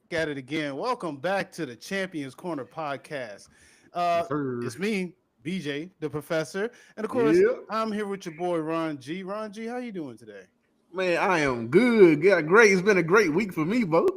At it again. Welcome back to the Champions Corner podcast. Yes, sir. It's me, BJ, the professor, and of course, Yeah, I'm here with your boy Ron G. Ron G, how you doing today? man, I am good. Yeah, great. It's been a great week for me, bro.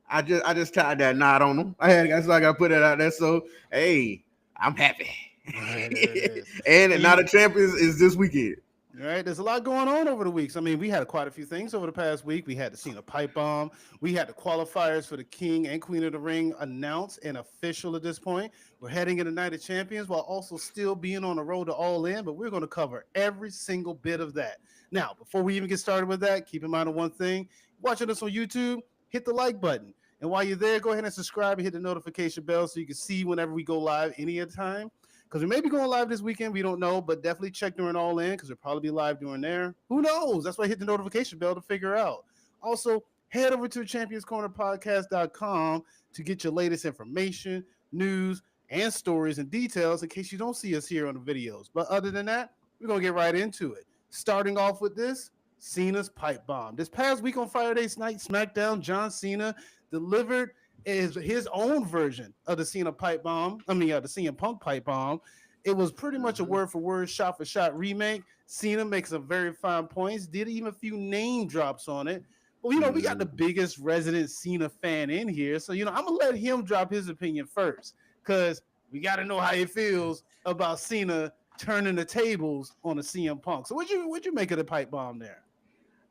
I just tied that knot on them. So I got to put that out there. So hey, I'm happy. All right, there it is. And And now the champions is this weekend. right, there's a lot going on over the weeks. I mean, we had quite a few things over the past week. We had the Cena pipe bomb. We had the qualifiers for the King and Queen of the Ring announced and official at this point. We're heading into Night of Champions while also still being on the road to All In, but we're going to cover every single bit of that. Now, before we even get started with that, keep in mind one thing. Watching us on YouTube, hit the like button. And while you're there, go ahead and subscribe and hit the notification bell so you can see whenever we go live any time because we may be going live this weekend. We don't know, but definitely check during All In because we'll probably be live during there. Who knows? That's why I hit the notification bell to figure out. Also, head over to championscornerpodcast.com to get your latest information, news, and stories and details in case you don't see us here on the videos. But other than that, we're going to get right into it. Starting off with this, Cena's pipe bomb. This past week on Friday Night SmackDown, John Cena delivered is his own version of the Cena pipe bomb. The CM Punk pipe bomb. It was pretty much a Mhm. word for word, shot for shot remake. Cena makes some very fine points. Did even a few name drops on it. But we got the Mhm. biggest resident Cena fan in here, so I'm gonna let him drop his opinion first, because we got to know how he feels about Cena turning the tables on the CM Punk. So what'd you make of the pipe bomb there?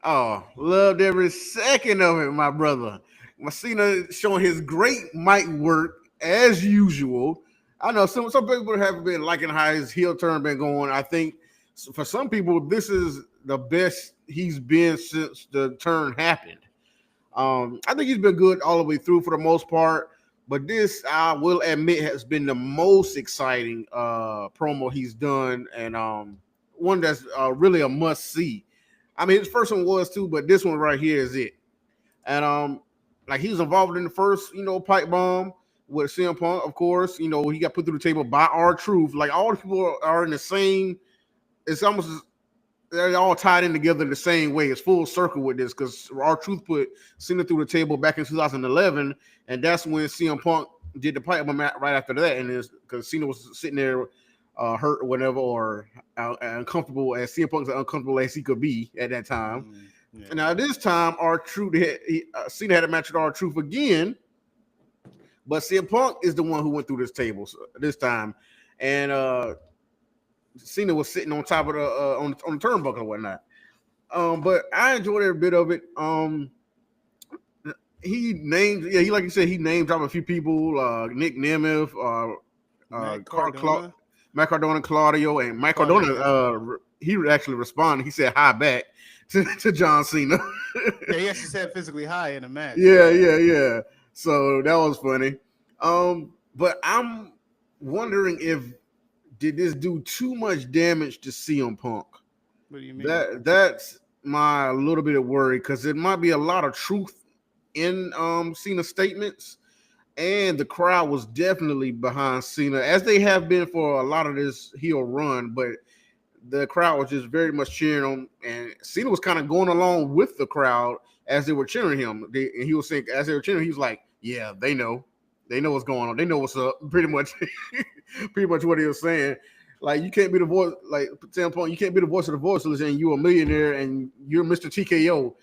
Oh, loved every second of it, my brother. Messina showing his great mic work as usual. I know some people have been liking how his heel turn been going. I think for some people this is the best he's been since the turn happened. I think he's been good all the way through for the most part, but this I will admit has been the most exciting promo he's done, and one that's really a must see. I mean, his first one was too, but this one right here is it. And like he was involved in the first, pipe bomb with CM Punk, of course. He got put through the table by R Truth. Like all the people are in the same. It's almost they're all tied in together the same way. It's full circle with this because our truth put Cena through the table back in 2011, and that's when CM Punk did the pipe bomb right after that. And it's because Cena was sitting there hurt or whatever, or uncomfortable as CM Punk's uncomfortable as he could be at that time. And Yeah. now this time, our truth Cena had a match with our truth again, but CM Punk is the one who went through this table this time, and Cena was sitting on top of the on the turnbuckle and whatnot. But I enjoyed every bit of it. He like you said, he named dropped a few people, Nick Nemeth, Matt Clark, Cardona, Matt Cardona, Claudio, and Mike Claudio, Cardona. yeah. He actually responded. He said hi back to John Cena. Yeah, he actually said physically high in the match. Yeah, Yeah. yeah, yeah. So that was funny. But I'm wondering if did this do too much damage to CM Punk? What do you mean? That's my little bit of worry because it might be a lot of truth in Cena's statements, and the crowd was definitely behind Cena as they have been for a lot of this heel run. But the crowd was just very much cheering him, and Cena was kind of going along with the crowd as they were cheering him. And he was saying, as they were cheering, he was like, "Yeah, they know what's going on, they know what's up." Pretty much, pretty much what he was saying. Like you can't be the voice, like standpoint, you can't be the voice of the voiceless, and you're a millionaire, and you're Mr. TKO.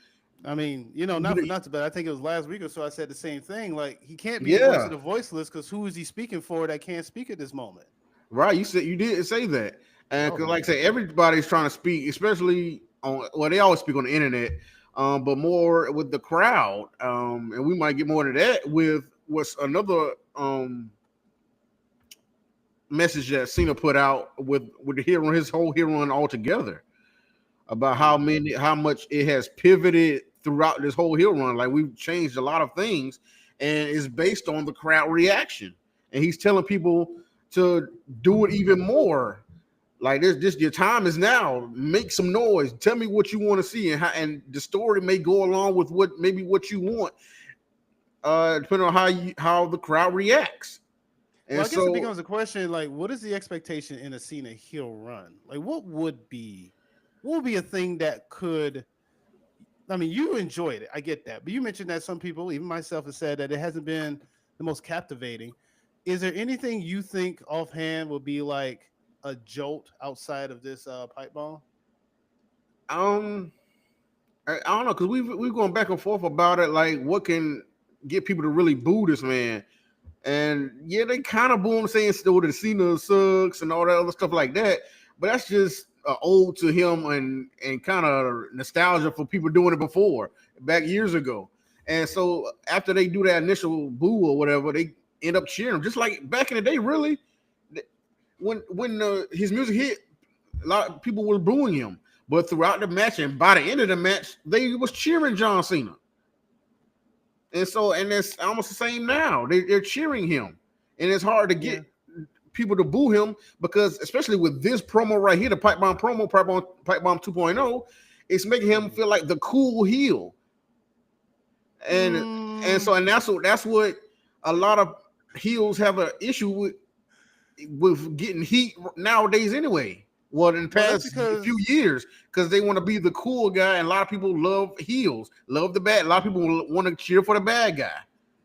I mean, You, not for nothing, but I think it was last week or so I said the same thing. Like, he can't be the voice of yeah, the voiceless because who is he speaking for that can't speak at this moment? right. You did say that, and Oh, because like I man. say, everybody's trying to speak, especially on they always speak on the internet, but more with the crowd, and we might get more into that with what's another message that Cena put out with the hero, his whole hero run altogether about Hmm. how much it has pivoted throughout this whole heel run. Like we've changed a lot of things, and it's based on the crowd reaction. And he's telling people to do it even more. Like this, your time is now. Make some noise. Tell me what you want to see, and the story may go along with what you want, depending on how the crowd reacts. Well, And I guess it so, becomes a question like, what is the expectation in a Cena heel run? Like, what would be a thing that could I mean, you enjoyed it. I get that. But you mentioned that some people, even myself, have said that it hasn't been the most captivating. Is there anything you think offhand would be like a jolt outside of this pipe bomb? Um, I don't know because we've gone back and forth about it. Like, what can get people to really boo this man? And yeah, they kind of boo him, saying still the Cena sucks and all that other stuff like that. But that's just ode to him and kind of nostalgia for people doing it before back years ago. And so after they do that initial boo or whatever, they end up cheering him, just like back in the day. Really, when his music hit, a lot of people were booing him. But throughout the match and by the end of the match, they was cheering John Cena. And so, and it's almost the same now. They're cheering him. And it's hard to get people to boo him because, especially with this promo right here, the Pipe Bomb promo, Pipe Bomb 2.0, it's making him feel like the cool heel. And so, and that's what a lot of heels have an issue with getting heat nowadays anyway. Well, in the past few years, because they want to be the cool guy, and a lot of people love heels, love the bad. A lot of people want to cheer for the bad guy.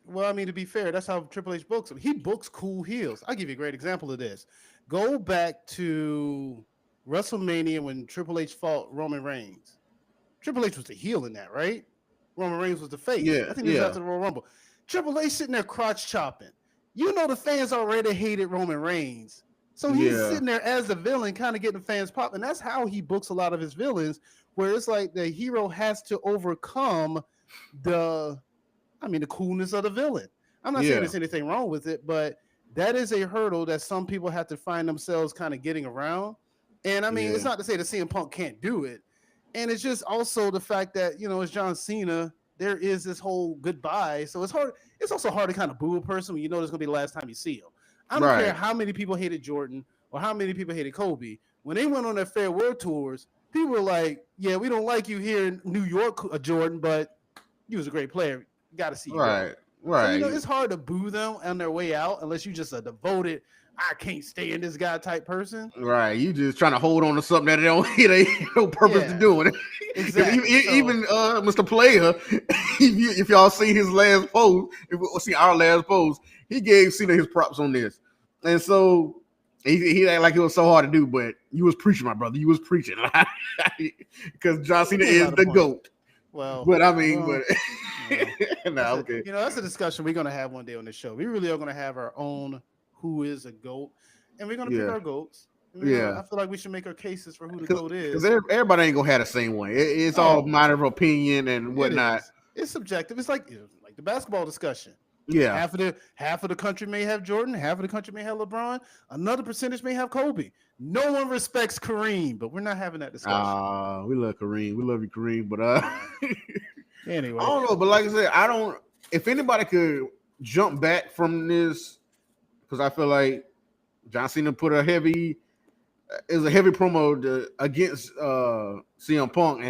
Well, I mean, to be fair, that's how Triple H books him. He books cool heels. I'll give you a great example of this. Go back to WrestleMania when Triple H fought Roman Reigns. Triple H was the heel in that, right? Roman Reigns was the face. Yeah, I think it was after the Royal Rumble. Triple H sitting there crotch chopping. You know the fans already hated Roman Reigns. So he's sitting there as the villain, kind of getting the fans popping. That's how he books a lot of his villains, where it's like the hero has to overcome the coolness of the villain. I'm not saying there's anything wrong with it, but that is a hurdle that some people have to find themselves kind of getting around. And I mean, it's not to say that CM Punk can't do it. And it's just also the fact that, it's John Cena. There is this whole goodbye. So it's hard. It's also hard to kind of boo a person when you know it's going to be the last time you see him. I don't care how many people hated Jordan or how many people hated Kobe. When they went on their farewell tours, people were like, yeah, we don't like you here in New York, Jordan, but you was a great player. Got to see you. Right. So, it's hard to boo them on their way out unless you just a devoted, I can't stand this guy type person. Right. You just trying to hold on to something that they ain't no purpose to doing it. Exactly. Even Mr. Player, if y'all see his last post, see our last post, he gave Cena his props on this. And so he act like it was so hard to do, but you was preaching, my brother. You was preaching. Because John Cena is the GOAT. Well, but I mean, okay. That's a discussion we're gonna have one day on the show. We really are gonna have our own who is a GOAT, and we're gonna pick our GOATs. I feel like we should make our cases for who the GOAT is. Because everybody ain't gonna have the same way. It's all matter of opinion and whatnot. It's subjective. It's like the basketball discussion. Yeah. Half of the country may have Jordan, half of the country may have LeBron, another percentage may have Kobe. No one respects Kareem, but we're not having that discussion. We love Kareem. We love you, Kareem. But anyway. I don't know, but like I said, if anybody could jump back from this, because I feel like John Cena put a heavy promo against CM Punk,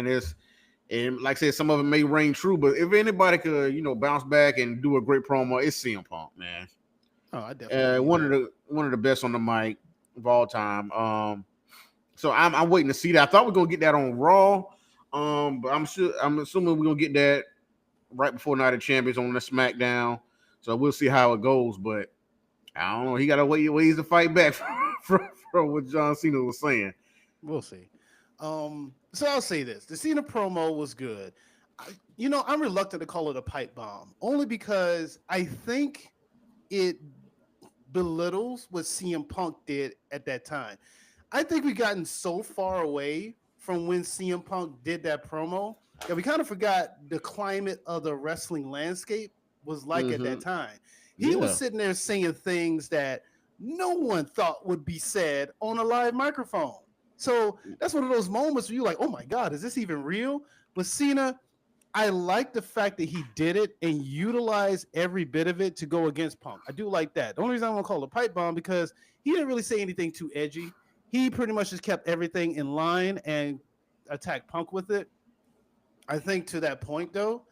and like I said, some of it may reign true, but if anybody could, bounce back and do a great promo, it's CM Punk, man. Oh, I definitely one of the best on the mic of all time. So I'm waiting to see that. I thought we are gonna get that on Raw, but I'm assuming we're gonna get that right before Night of Champions on the SmackDown. So we'll see how it goes, but I don't know. He got to wait ways to fight back from what John Cena was saying. We'll see. So I'll say this: the Cena promo was good. I'm reluctant to call it a pipe bomb, only because I think it belittles what CM Punk did at that time. I think we've gotten so far away from when CM Punk did that promo that we kind of forgot the climate of the wrestling landscape was like at that time. He was sitting there saying things that no one thought would be said on a live microphone. So that's one of those moments where you're like, oh my God, is this even real? But Cena, I like the fact that he did it and utilized every bit of it to go against Punk. I do like that. The only reason I want to call it a pipe bomb because he didn't really say anything too edgy. He pretty much just kept everything in line and attacked Punk with it. I think to that point, though,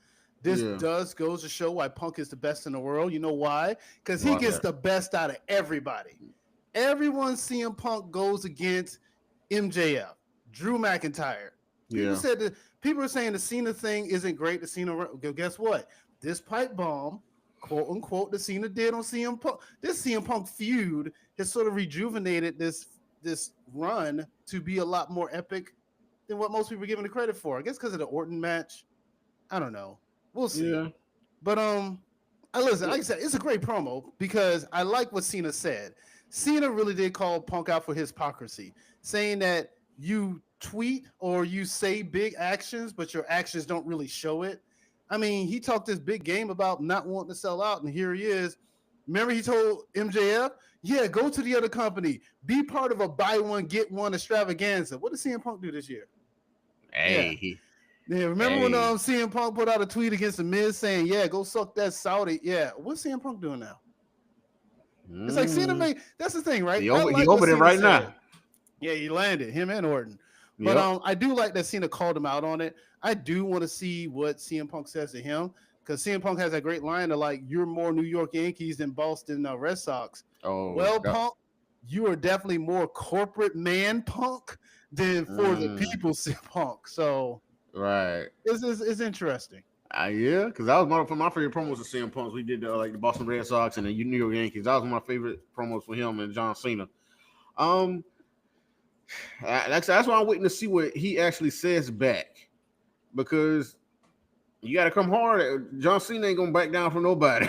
this does goes to show why Punk is the best in the world. You know why? Because he gets the best out of everybody. Everyone CM Punk goes against MJF, Drew McIntyre, Yeah. People are saying the Cena thing isn't great. The Cena, guess what? This pipe bomb, quote unquote, the Cena did on CM Punk. This CM Punk feud has sort of rejuvenated this run to be a lot more epic than what most people are giving the credit for. I guess because of the Orton match. I don't know. We'll see. Yeah. But I listen. Like I said, it's a great promo because I like what Cena said. Cena really did call Punk out for his hypocrisy, saying that you tweet or you say big actions, but your actions don't really show it. I mean, he talked this big game about not wanting to sell out, and here he is. Remember, he told MJF, "Yeah, go to the other company, be part of a buy one get one extravaganza." What did CM Punk do this year? Hey. Yeah, remember when Hey. CM Punk put out a tweet against the Miz saying, "Yeah, go suck that Saudi." Yeah, what's CM Punk doing now? It's like Cena made. That's the thing, right? He I over, like he what over there Cena right said. now. Yeah, he landed him and Orton. But Yep. I do like that Cena called him out on it. I do want to see what CM Punk says to him because CM Punk has a great line of like, "You're more New York Yankees than Boston Red Sox." Oh, Well, God. Punk, you are definitely more corporate man Punk than for the people Punk. So Right. it's interesting. Yeah, because that was one of my favorite promos of CM Punk. We did like the Boston Red Sox and the New York Yankees. That was one of my favorite promos for him and John Cena. That's why I'm waiting to see what he actually says back, because you got to come hard. John Cena ain't gonna back down for nobody.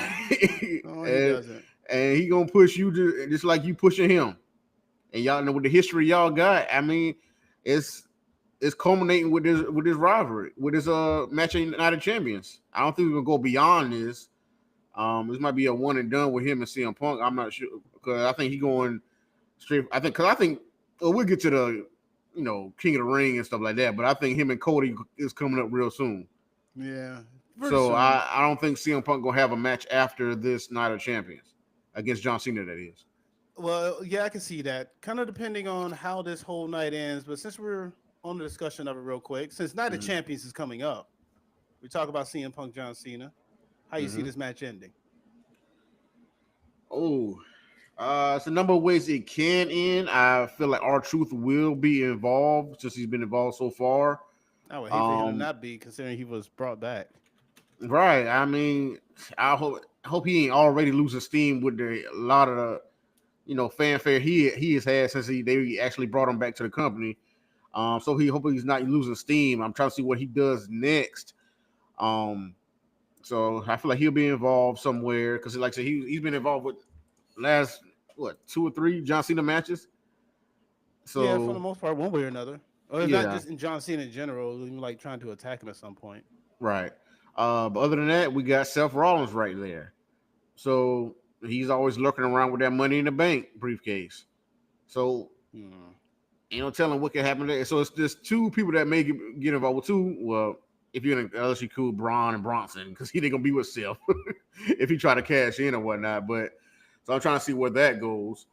No, he doesn't. And he gonna push you just like you pushing him. And y'all know with the history y'all got. I mean, it's culminating with this rivalry, with this match of United Champions. I don't think we're gonna go beyond this. This might be a one and done with him and CM Punk. I'm not sure, because I think he going straight. I think we'll get to the King of the Ring and stuff like that. But I think him and Cody is coming up real soon. Yeah. So I don't think CM Punk gonna have a match after this Night of Champions against John Cena. That is. Well, yeah, I can see that. Kind of depending on how this whole night ends. But since we're on the discussion of it real quick, since Night of Champions is coming up, we talk about CM Punk, John Cena. How you see this match ending? Oh, it's a number of ways it can end. I feel like R-Truth will be involved since he's been involved so far. I would hate for him to not be, considering he was brought back. Right. I mean, I hope he ain't already losing steam with a lot of the fanfare he has had since they actually brought him back to the company. So hopefully he's not losing steam. I'm trying to see what he does next. So I feel like he'll be involved somewhere, because like I said, he's been involved with last 2 or 3 John Cena matches. So yeah, for the most part, one way or another. Or it's not just in John Cena in general, even like trying to attack him at some point. Right. But other than that, we got Seth Rollins right there. So he's always lurking around with that Money in the Bank briefcase. So ain't no telling what can happen there. So it's just 2 people that may get involved with 2. Well, if you're in unless you cool Braun and Bronson, because he ain't gonna be with Seth if he try to cash in or whatnot. But so I'm trying to see where that goes,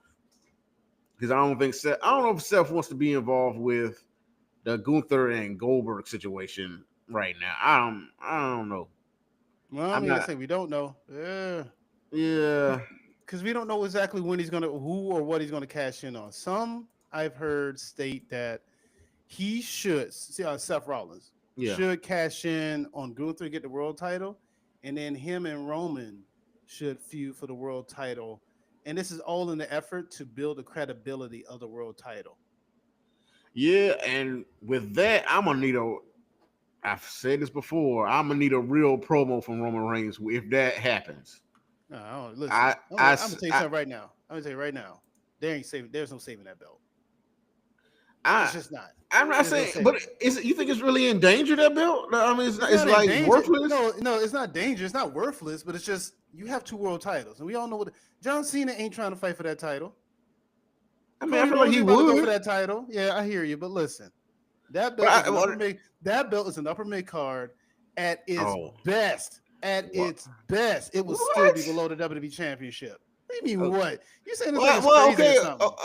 because I don't know if Seth wants to be involved with the Gunther and Goldberg situation right now. I don't know. Well, I say we don't know. Yeah. Because we don't know exactly when who or what he's gonna cash in on. Some I've heard state that he should Seth Rollins should cash in on Gunther, get the world title, and then him and Roman should feud for the world title. And this is all in the effort to build the credibility of the world title. Yeah, and with that, I've said this before, I'm gonna need a real promo from Roman Reigns if that happens. No, listen. I'm gonna tell you something right now. I'm gonna tell you right now. There's no saving that belt. It's just not. I'm not saying, but you think it's really in danger, that belt? I mean, it's like danger. Worthless. No, it's not dangerous. It's not worthless, but it's just you have 2 world titles, and we all know what John Cena ain't trying to fight for that title. I mean, I feel like he would go for that title. Yeah, I hear you, but listen, that belt is an upper mid card at its best. At its best, it will still be below the WWE Championship. What do you mean? What you saying?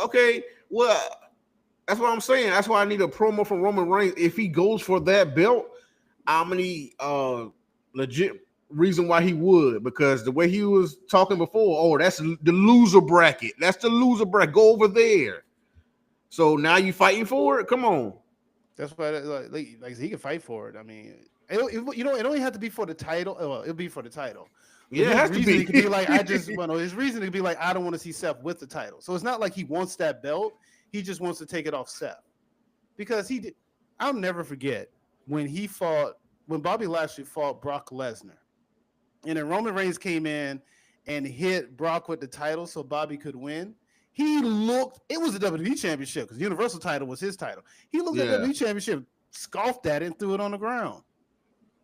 Okay. Well, that's what I'm saying. That's why I need a promo from Roman Reigns. If he goes for that belt, I'm gonna need legit reason why he would, because the way he was talking before, that's the loser bracket. That's the loser bracket. Go over there. So now you fighting for it? Come on. That's why, like he can fight for it. I mean, it only have to be for the title. Well, it'll be for the title. But Yeah, it his has to reasoning be. could be like, his reasoning could be like, I don't want to see Seth with the title. So it's not like he wants that belt. He just wants to take it off Seth because he did. I'll never forget when Bobby Lashley fought Brock Lesnar, and then Roman Reigns came in and hit Brock with the title so Bobby could win. It was a WWE championship because Universal title was his title. He looked at the WWE championship, scoffed at it, and threw it on the ground.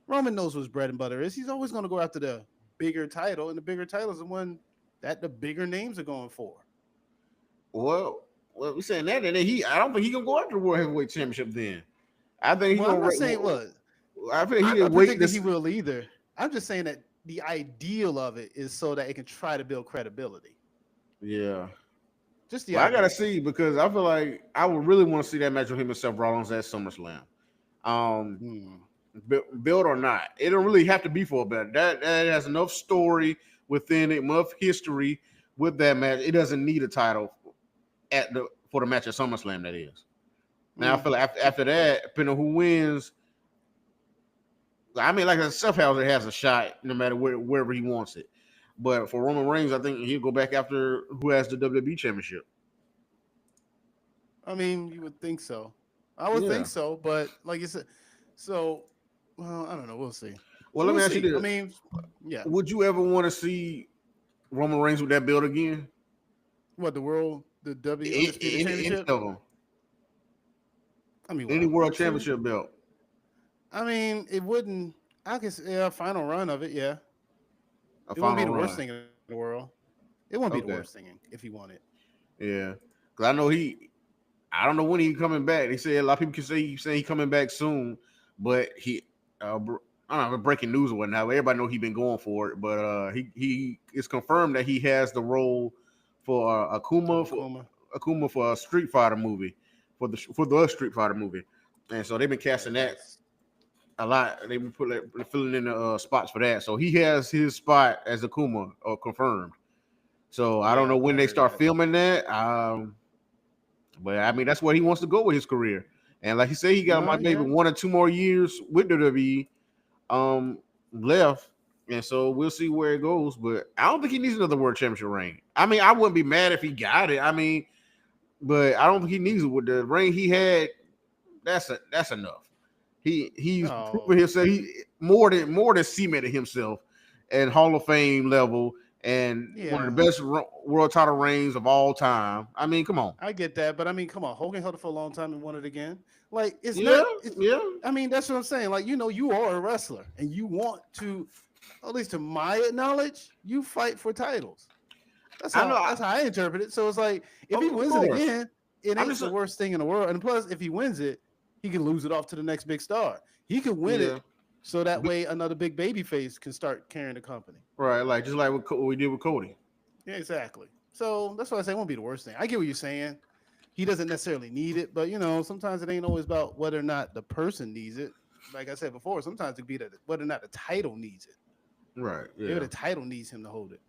Roman knows what his bread and butter is. He's always going to go after the bigger title, and the bigger title is the one that the bigger names are going for. Well, we're saying that, and then I don't think he can go after the World Heavyweight Championship. Then I think I'm not saying what. I think he didn't wait. That he will either. I'm just saying that the ideal of it is so that it can try to build credibility. Yeah. Just the I gotta see because I feel like I would really want to see that match with him and Seth Rollins at SummerSlam. Build or not, it don't really have to be for a belt. That has enough story within it, enough history with that match. It doesn't need a title for the match at SummerSlam. That is. Now I feel like after that, depending on who wins, I mean, like Seth has a shot no matter wherever he wants it. But for Roman Reigns, I think he'll go back after who has the WWE Championship. I mean, you would think so. I would think so, but like you said, well, I don't know. We'll see. Well, let me ask you this. I mean, yeah. Would you ever want to see Roman Reigns with that belt again? What, the WWE Championship? I mean, any world championship belt. I mean, it wouldn't. I guess a final run of it, yeah. It wouldn't be the worst thing in the world. It won't be the worst thing if he won it. Yeah, because I know I don't know when he's coming back. They say a lot of people can say he's coming back soon, but I don't know, breaking news or whatnot. Everybody know he's been going for it, but he is confirmed that he has the role for Akuma for a Street Fighter movie, for the Street Fighter movie, and so they've been casting that a lot. They've been filling in the spots for that. So he has his spot as Akuma confirmed. So I don't know when they start filming that. But I mean, that's where he wants to go with his career. And like he said, he got maybe 1 or 2 more years with WWE left. And so we'll see where it goes. But I don't think he needs another world championship ring. I mean, I wouldn't be mad if he got it. I mean, but I don't think he needs it. With the ring he had, that's enough. He's proven himself. He more than cemented himself at Hall of Fame level. And one of the best world title reigns of all time. I mean, come on. I get that, but I mean, come on. Hogan held it for a long time and won it again. Like, it's not. I mean, that's what I'm saying. Like, you are a wrestler, and you want to, at least to my knowledge, you fight for titles. That's how I interpret it. So it's like, if he wins it again, it ain't the worst thing in the world. And plus, if he wins it, he can lose it off to the next big star. He could win it. So that way, another big baby face can start carrying the company. Right, just like what we did with Cody. Yeah, exactly. So that's why I say it won't be the worst thing. I get what you're saying. He doesn't necessarily need it, but sometimes it ain't always about whether or not the person needs it. Like I said before, sometimes it could be whether or not the title needs it. Right. Yeah. Maybe the title needs him to hold it.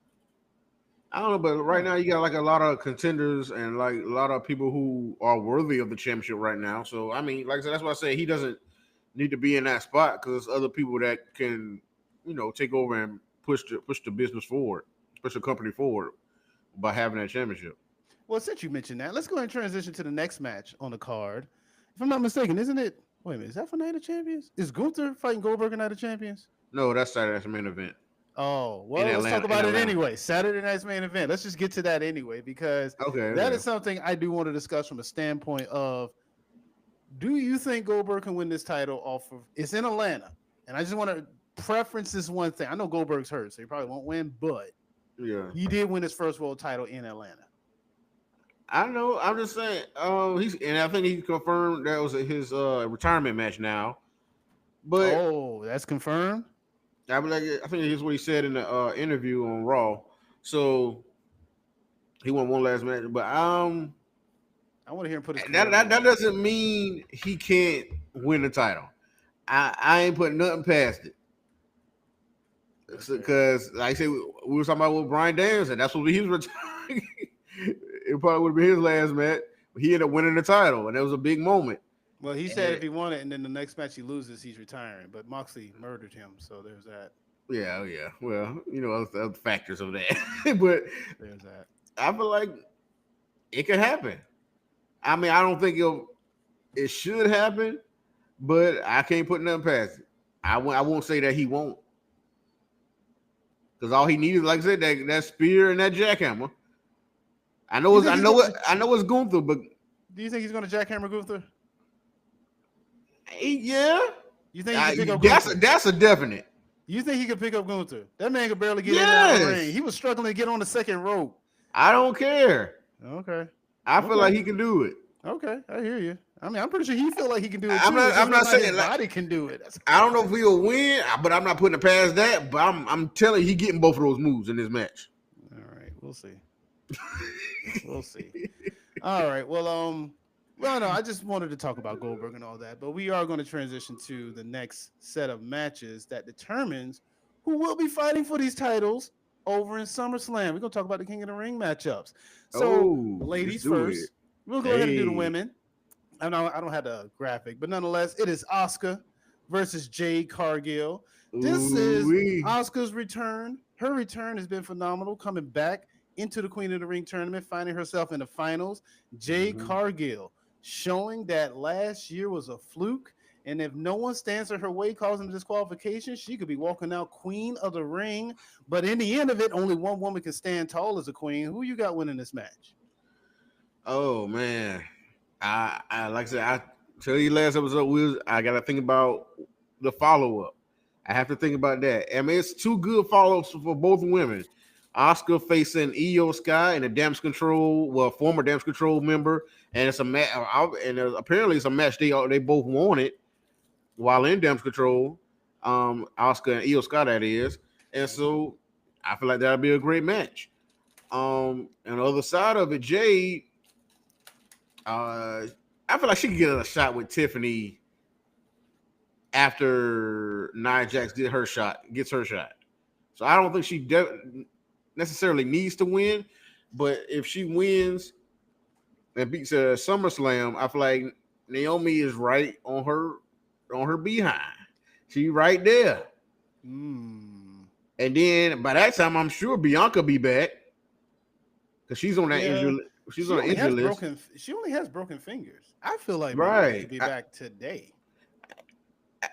I don't know, but right now you got like a lot of contenders and like a lot of people who are worthy of the championship right now. So I mean, like I said, that's why I say he doesn't need to be in that spot because there's other people that can, take over and push the business forward, push the company forward by having that championship. Well, since you mentioned that, let's go ahead and transition to the next match on the card. If I'm not mistaken, isn't it? Wait a minute, is that for Night of Champions? Is Gunther fighting Goldberg in Night of Champions? No, that's Saturday's main event. Oh, well, let's talk about it anyway. Saturday night's main event. Let's just get to that anyway because that is something I do want to discuss from a standpoint of, do you think Goldberg can win this title off of? It's in Atlanta, and I just want to preference this one thing. I know Goldberg's hurt, so he probably won't win, but he did win his first world title in Atlanta. I know. I'm just saying. I think he confirmed that was his retirement match now. But that's confirmed. I think here's what he said in the interview on Raw. So he won one last match, but I want to hear him put his that doesn't mean he can't win the title. I ain't putting nothing past it. Because like I said, we were talking about with Bryan Danielson. That's what he was retiring. It probably would have been his last match. But he ended up winning the title, and that was a big moment. Well, he said And if he won it and then the next match he loses, he's retiring. But Moxley murdered him, so there's that. yeah, yeah. Well, other factors of that, but There's that. I feel like it could happen. I mean, I don't think it should happen, but I can't put nothing past it. I won't say that he won't, because all he needed, like I said, that spear and that jackhammer. You think he's going? I know it's Gunther, but Do you think he's going to jackhammer Gunther? yeah, You think he can pick up Gunther? that's a definite. You think he could pick up Gunther? That man could barely get in and out of the ring. He was struggling to get on the second rope. I don't care. Okay. I feel like he can do it. Okay, I hear you. I mean, I'm pretty sure he feel like he can do it. I'm too. not- It's I'm just not saying his like- body can do it. I don't know if he'll win, but I'm not putting it past that. But I'm telling you, he getting both of those moves in this match. All right, we'll see. We'll see. All right. Well, no, I just wanted to talk about Goldberg and all that, but we are going to transition to the next set of matches that determines who will be fighting for these titles over in SummerSlam. We're going to talk about the King of the Ring matchups. So, ladies first. We'll go ahead and do the women. I know I don't have the graphic, but nonetheless, it is Asuka versus Jade Cargill. This is Asuka's return. Her return has been phenomenal, coming back into the Queen of the Ring tournament, finding herself in the finals. Jade Cargill showing that last year was a fluke, and if no one stands in her way, causing disqualification, she could be walking out Queen of the Ring. But in the end of it, only one woman can stand tall as a queen. Who you got winning this match? Oh man, I like I said, I tell you last episode, I got to think about the follow up. I have to think about that. I mean, it's two good follow ups for both women. Asuka facing Io Sky and a Damage Control, former Damage Control member, and it's a match. And apparently, it's a match they both wanted while in Damage Control. Asuka and Io Sky, that is, and so I feel like that'll be a great match. And the other side of it, Jade. I feel like she could get a shot with Tiffany after Nia Jax gets her shot. So I don't think she necessarily needs to win, but if she wins and beats SummerSlam, I feel like Naomi is right on her behind. She right there. And then by that time, I'm sure Bianca be back because she's on that injury. She's on the injury list. She only has broken fingers. I feel like right. She'll be back today.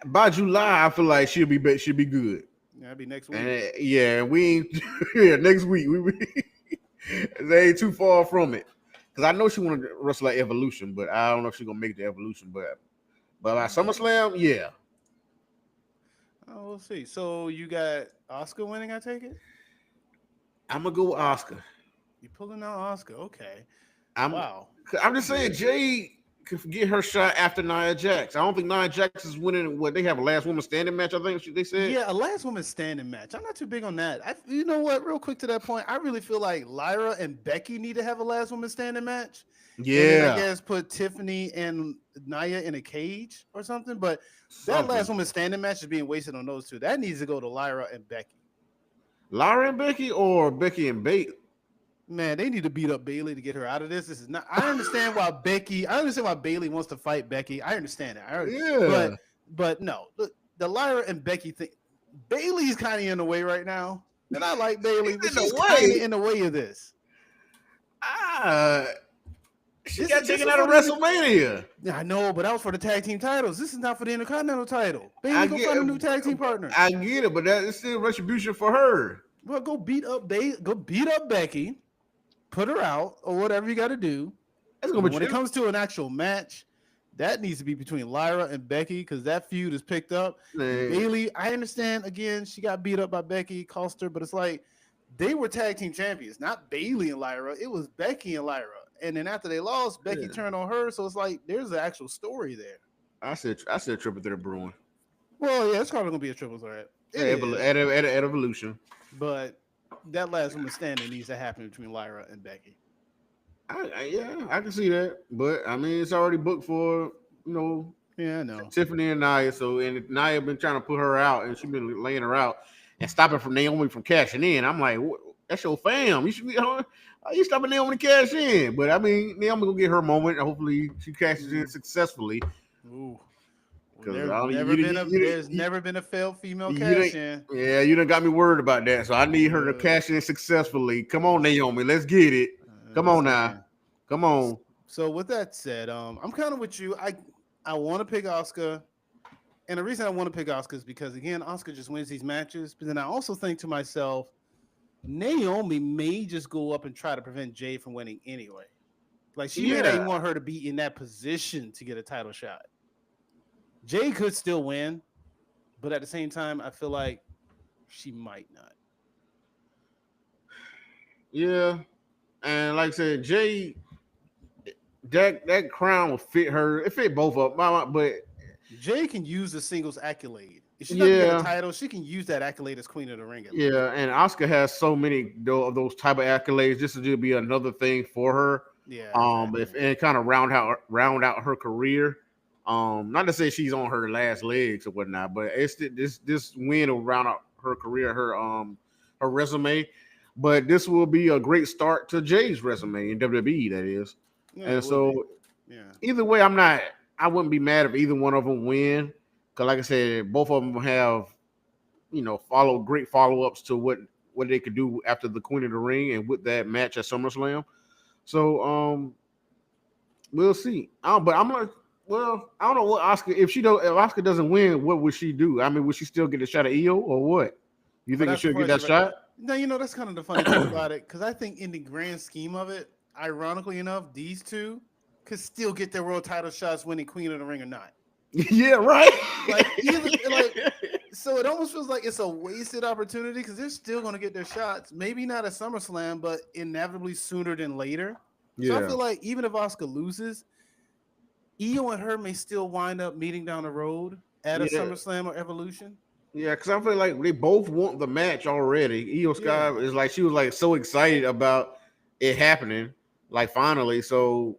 By July, I feel like she'll be back. She'll be good. Yeah, that'll be next week. And we ain't next week. They ain't too far from it. Because I know she wanted to wrestle at Evolution, but I don't know if she's gonna make the Evolution. But by SummerSlam, yeah. Oh, we'll see. So you got Asuka winning, I take it? I'm gonna go with Asuka. You pulling out Asuka? Okay. Wow. I'm just saying, Jade could get her shot after Nia Jax. I don't think Nia Jax is winning. What, they have a last woman standing match? I think they said. Yeah, a last woman standing match. I'm not too big on that. You know what? Real quick to that point, I really feel like Lyra and Becky need to have a last woman standing match. Yeah. I guess put Tiffany and Nia in a cage or something. But that last woman standing match is being wasted on those two. That needs to go to Lyra and Becky. Lyra and Becky, or Becky and Bayley? Man, they need to beat up Bayley to get her out of this. This is not. I understand why Bayley wants to fight Becky. I understand it. But no, the Lyra and Becky thing. Bayley's kind of in the way right now, and I like Bayley, but she's kind of in the way of this. She got taken out of WrestleMania. Yeah, I know, but that was for the tag team titles. This is not for the Intercontinental title. Bayley go find a new tag team partner. I get it, but that is still retribution for her. Well, go beat up Becky. Put her out or whatever you got to do. When it comes to an actual match, that needs to be between Lyra and Becky because that feud is picked up. Bayley, I understand. Again, she got beat up by Becky, cost her, but it's like they were tag team champions, not Bayley and Lyra. It was Becky and Lyra, and then after they lost, Becky turned on her. So it's like there's an actual story there. I said triple threat brewing. Well, yeah, it's probably gonna be a triple threat at Evolution, but. That last woman standing needs to happen between Lyra and Becky. I can see that, but I mean, it's already booked for Yeah, I know Tiffany and Nia. So and Nia been trying to put her out, and she's been laying her out and stopping from Naomi from cashing in. I'm like, that's your fam. You should be. Are you stopping Naomi to cash in? But I mean, Naomi gonna get her moment. And hopefully, she cashes in successfully. Ooh. Well, Because there's never been a failed female you cash done, in. yeah, you done got me worried about that. So I need her to Uh, cash in successfully. Come on, Naomi, let's get it. Come on now, saying. come on. So with that said, I'm kind of with you. I want to pick Oscar, and the reason I want to pick Oscar is because again, Oscar just wins these matches. But then I also think to myself, Naomi may just go up and try to prevent Jay from winning anyway. Like she may not Yeah, even want her to be in that position to get a title shot. Jay could still win, but at the same time, I feel like she might not. yeah. And like I said, Jay, that crown will fit her. It fit both of them. But Jay can use the singles accolade. If she's not gonna get a yeah, title, she can use that accolade as Queen of the Ring at least. yeah. And Oscar has so many of those type of accolades. This will just be another thing for her. Yeah, exactly. If and kind of round out her career. Not to say she's on her last legs or whatnot, but it's this win will round out her career, her resume. But this will be a great start to Jay's resume in WWE, that is. Yeah, And it would be. so Yeah. either way, I wouldn't be mad if either one of them win. Cause like I said, both of them have, great follow-ups to what they could do after the Queen of the Ring and with that match at SummerSlam. So we'll see. But I'm like, well, I don't know what Oscar. If Oscar doesn't win, what would she do? I mean, would she still get a shot at EO or what? You think But you that's the should get that question, right? shot? No, that's kind of the funny thing about it, because I think in the grand scheme of it, ironically enough, these two could still get their world title shots winning Queen of the Ring or not. Yeah, right. Like either like so it almost feels like it's a wasted opportunity because they're still going to get their shots. Maybe not at SummerSlam, but inevitably sooner than later. So I Yeah, feel like even if Oscar loses, Io and her may still wind up meeting down the road at a yeah, SummerSlam or Evolution. yeah. Because I feel like they both want the match already. Io Yeah. Sky is like she was like so excited about it happening, like finally. So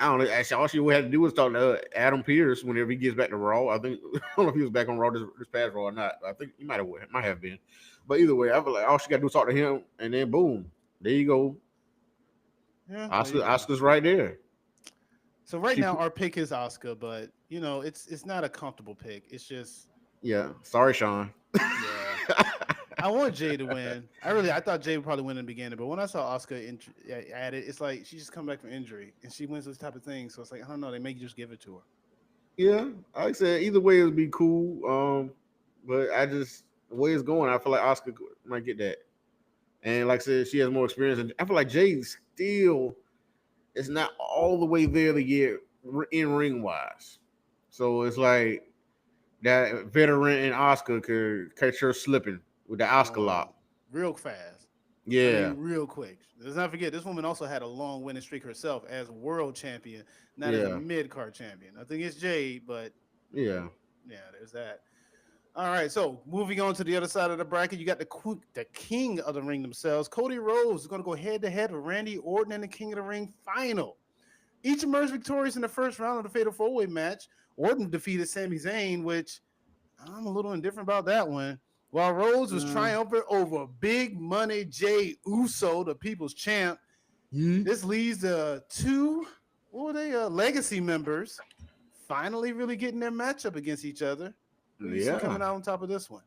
I don't know. Actually, all she would have to do was talk to Adam Pearce whenever he gets back to Raw. I think I don't know if he was back on Raw this past Raw or not. I think he might have been. But either way, I feel like all she got to do is talk to him, and then boom, there you go. Yeah, there you go. Oscar's right there. So right She, now our pick is Oscar, but it's not a comfortable pick. It's just yeah. Sorry, Sean. yeah. I want Jay to win. I thought Jay would probably win in the beginning, but when I saw Oscar at it, it's like she just come back from injury and she wins this type of thing. So it's like I don't know, they may just give it to her. Yeah, like I said, either way it would be cool. But I just the way it's going, I feel like Oscar might get that. And like I said, she has more experience, and I feel like Jay still is not all the way there to get in ring wise. So it's like that veteran and Oscar could catch her slipping with the Oscar lock. Real fast. I Yeah, mean, real quick. Let's not forget, this woman also had a long winning streak herself as world champion, not as a yeah, mid card champion. I think it's Jade, but yeah. yeah, there's that. All right, so moving on to the other side of the bracket, you got the king of the ring themselves. Cody Rhodes is going to go head to head with Randy Orton in the King of the Ring final. Each emerged victorious in the first round of the Fatal 4-Way match. Orton defeated Sami Zayn, which I'm a little indifferent about that one. While Rhodes was triumphant over Big Money Jay Uso, the People's Champ. This leads to two, legacy members finally really getting their matchup against each other. Who you see coming out on top of this one?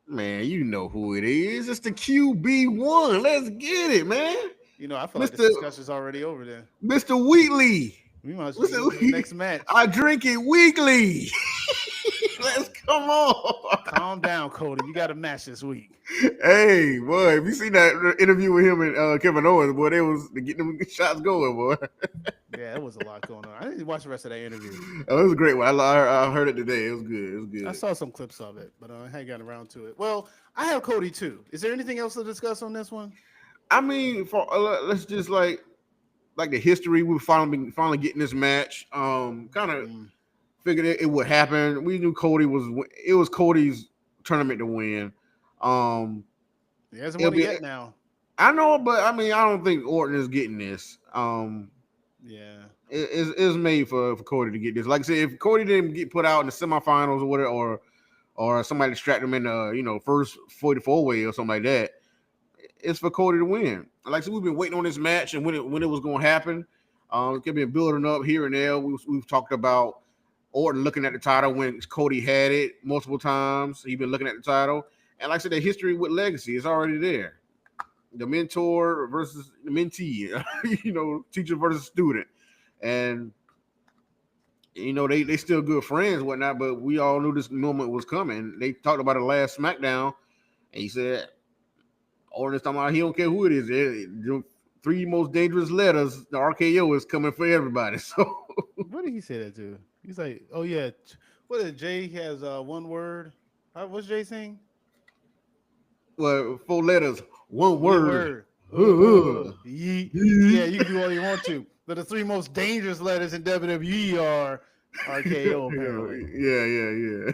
Man, you know who it is. It's the QB1. Let's get it, man. I feel like this discussion's already over there. Mr. Wheatley. We might as well go to the next match. I drink it weekly. Let's come on. Calm down, Cody. You got a match this week. Hey, boy, if you seen that interview with him and Kevin Owens, boy, they was getting them shots going, boy. Yeah, it was a lot going on. I didn't watch the rest of that interview. Oh, it was a great one. I heard it today. It was good. It was good. I saw some clips of it, but I hadn't gotten around to it. Well, I have Cody too. Is there anything else to discuss on this one? I mean, let's just like the history. We finally getting this match. Kind of figured it would happen. We knew Cody was Cody's tournament to win. He hasn't won it yet now. I know, but I mean, I don't think Orton is getting this. Yeah, it's made for Cody to get this. Like I said, if Cody didn't get put out in the semifinals or whatever, or somebody distract him in the first 44-way or something like that, it's for Cody to win. Like I said, we've been waiting on this match and when it was going to happen. It could be building up here and there. We've talked about Orton looking at the title when Cody had it multiple times. He's been looking at the title. And like I said, the history with Legacy is already there. The mentor versus the mentee, teacher versus student. And, they still good friends and whatnot, but we all knew this moment was coming. They talked about it last SmackDown, and he said, Orton is talking about he don't care who it is. The 3 most dangerous letters, the RKO is coming for everybody. So what did he say that to? He's like, oh yeah, what is it? Jay has one word. What's Jay saying? Well, 4 letters, one word. Yeah, you can do all you want to, but the 3 most dangerous letters in WWE are RKO. Apparently. Yeah.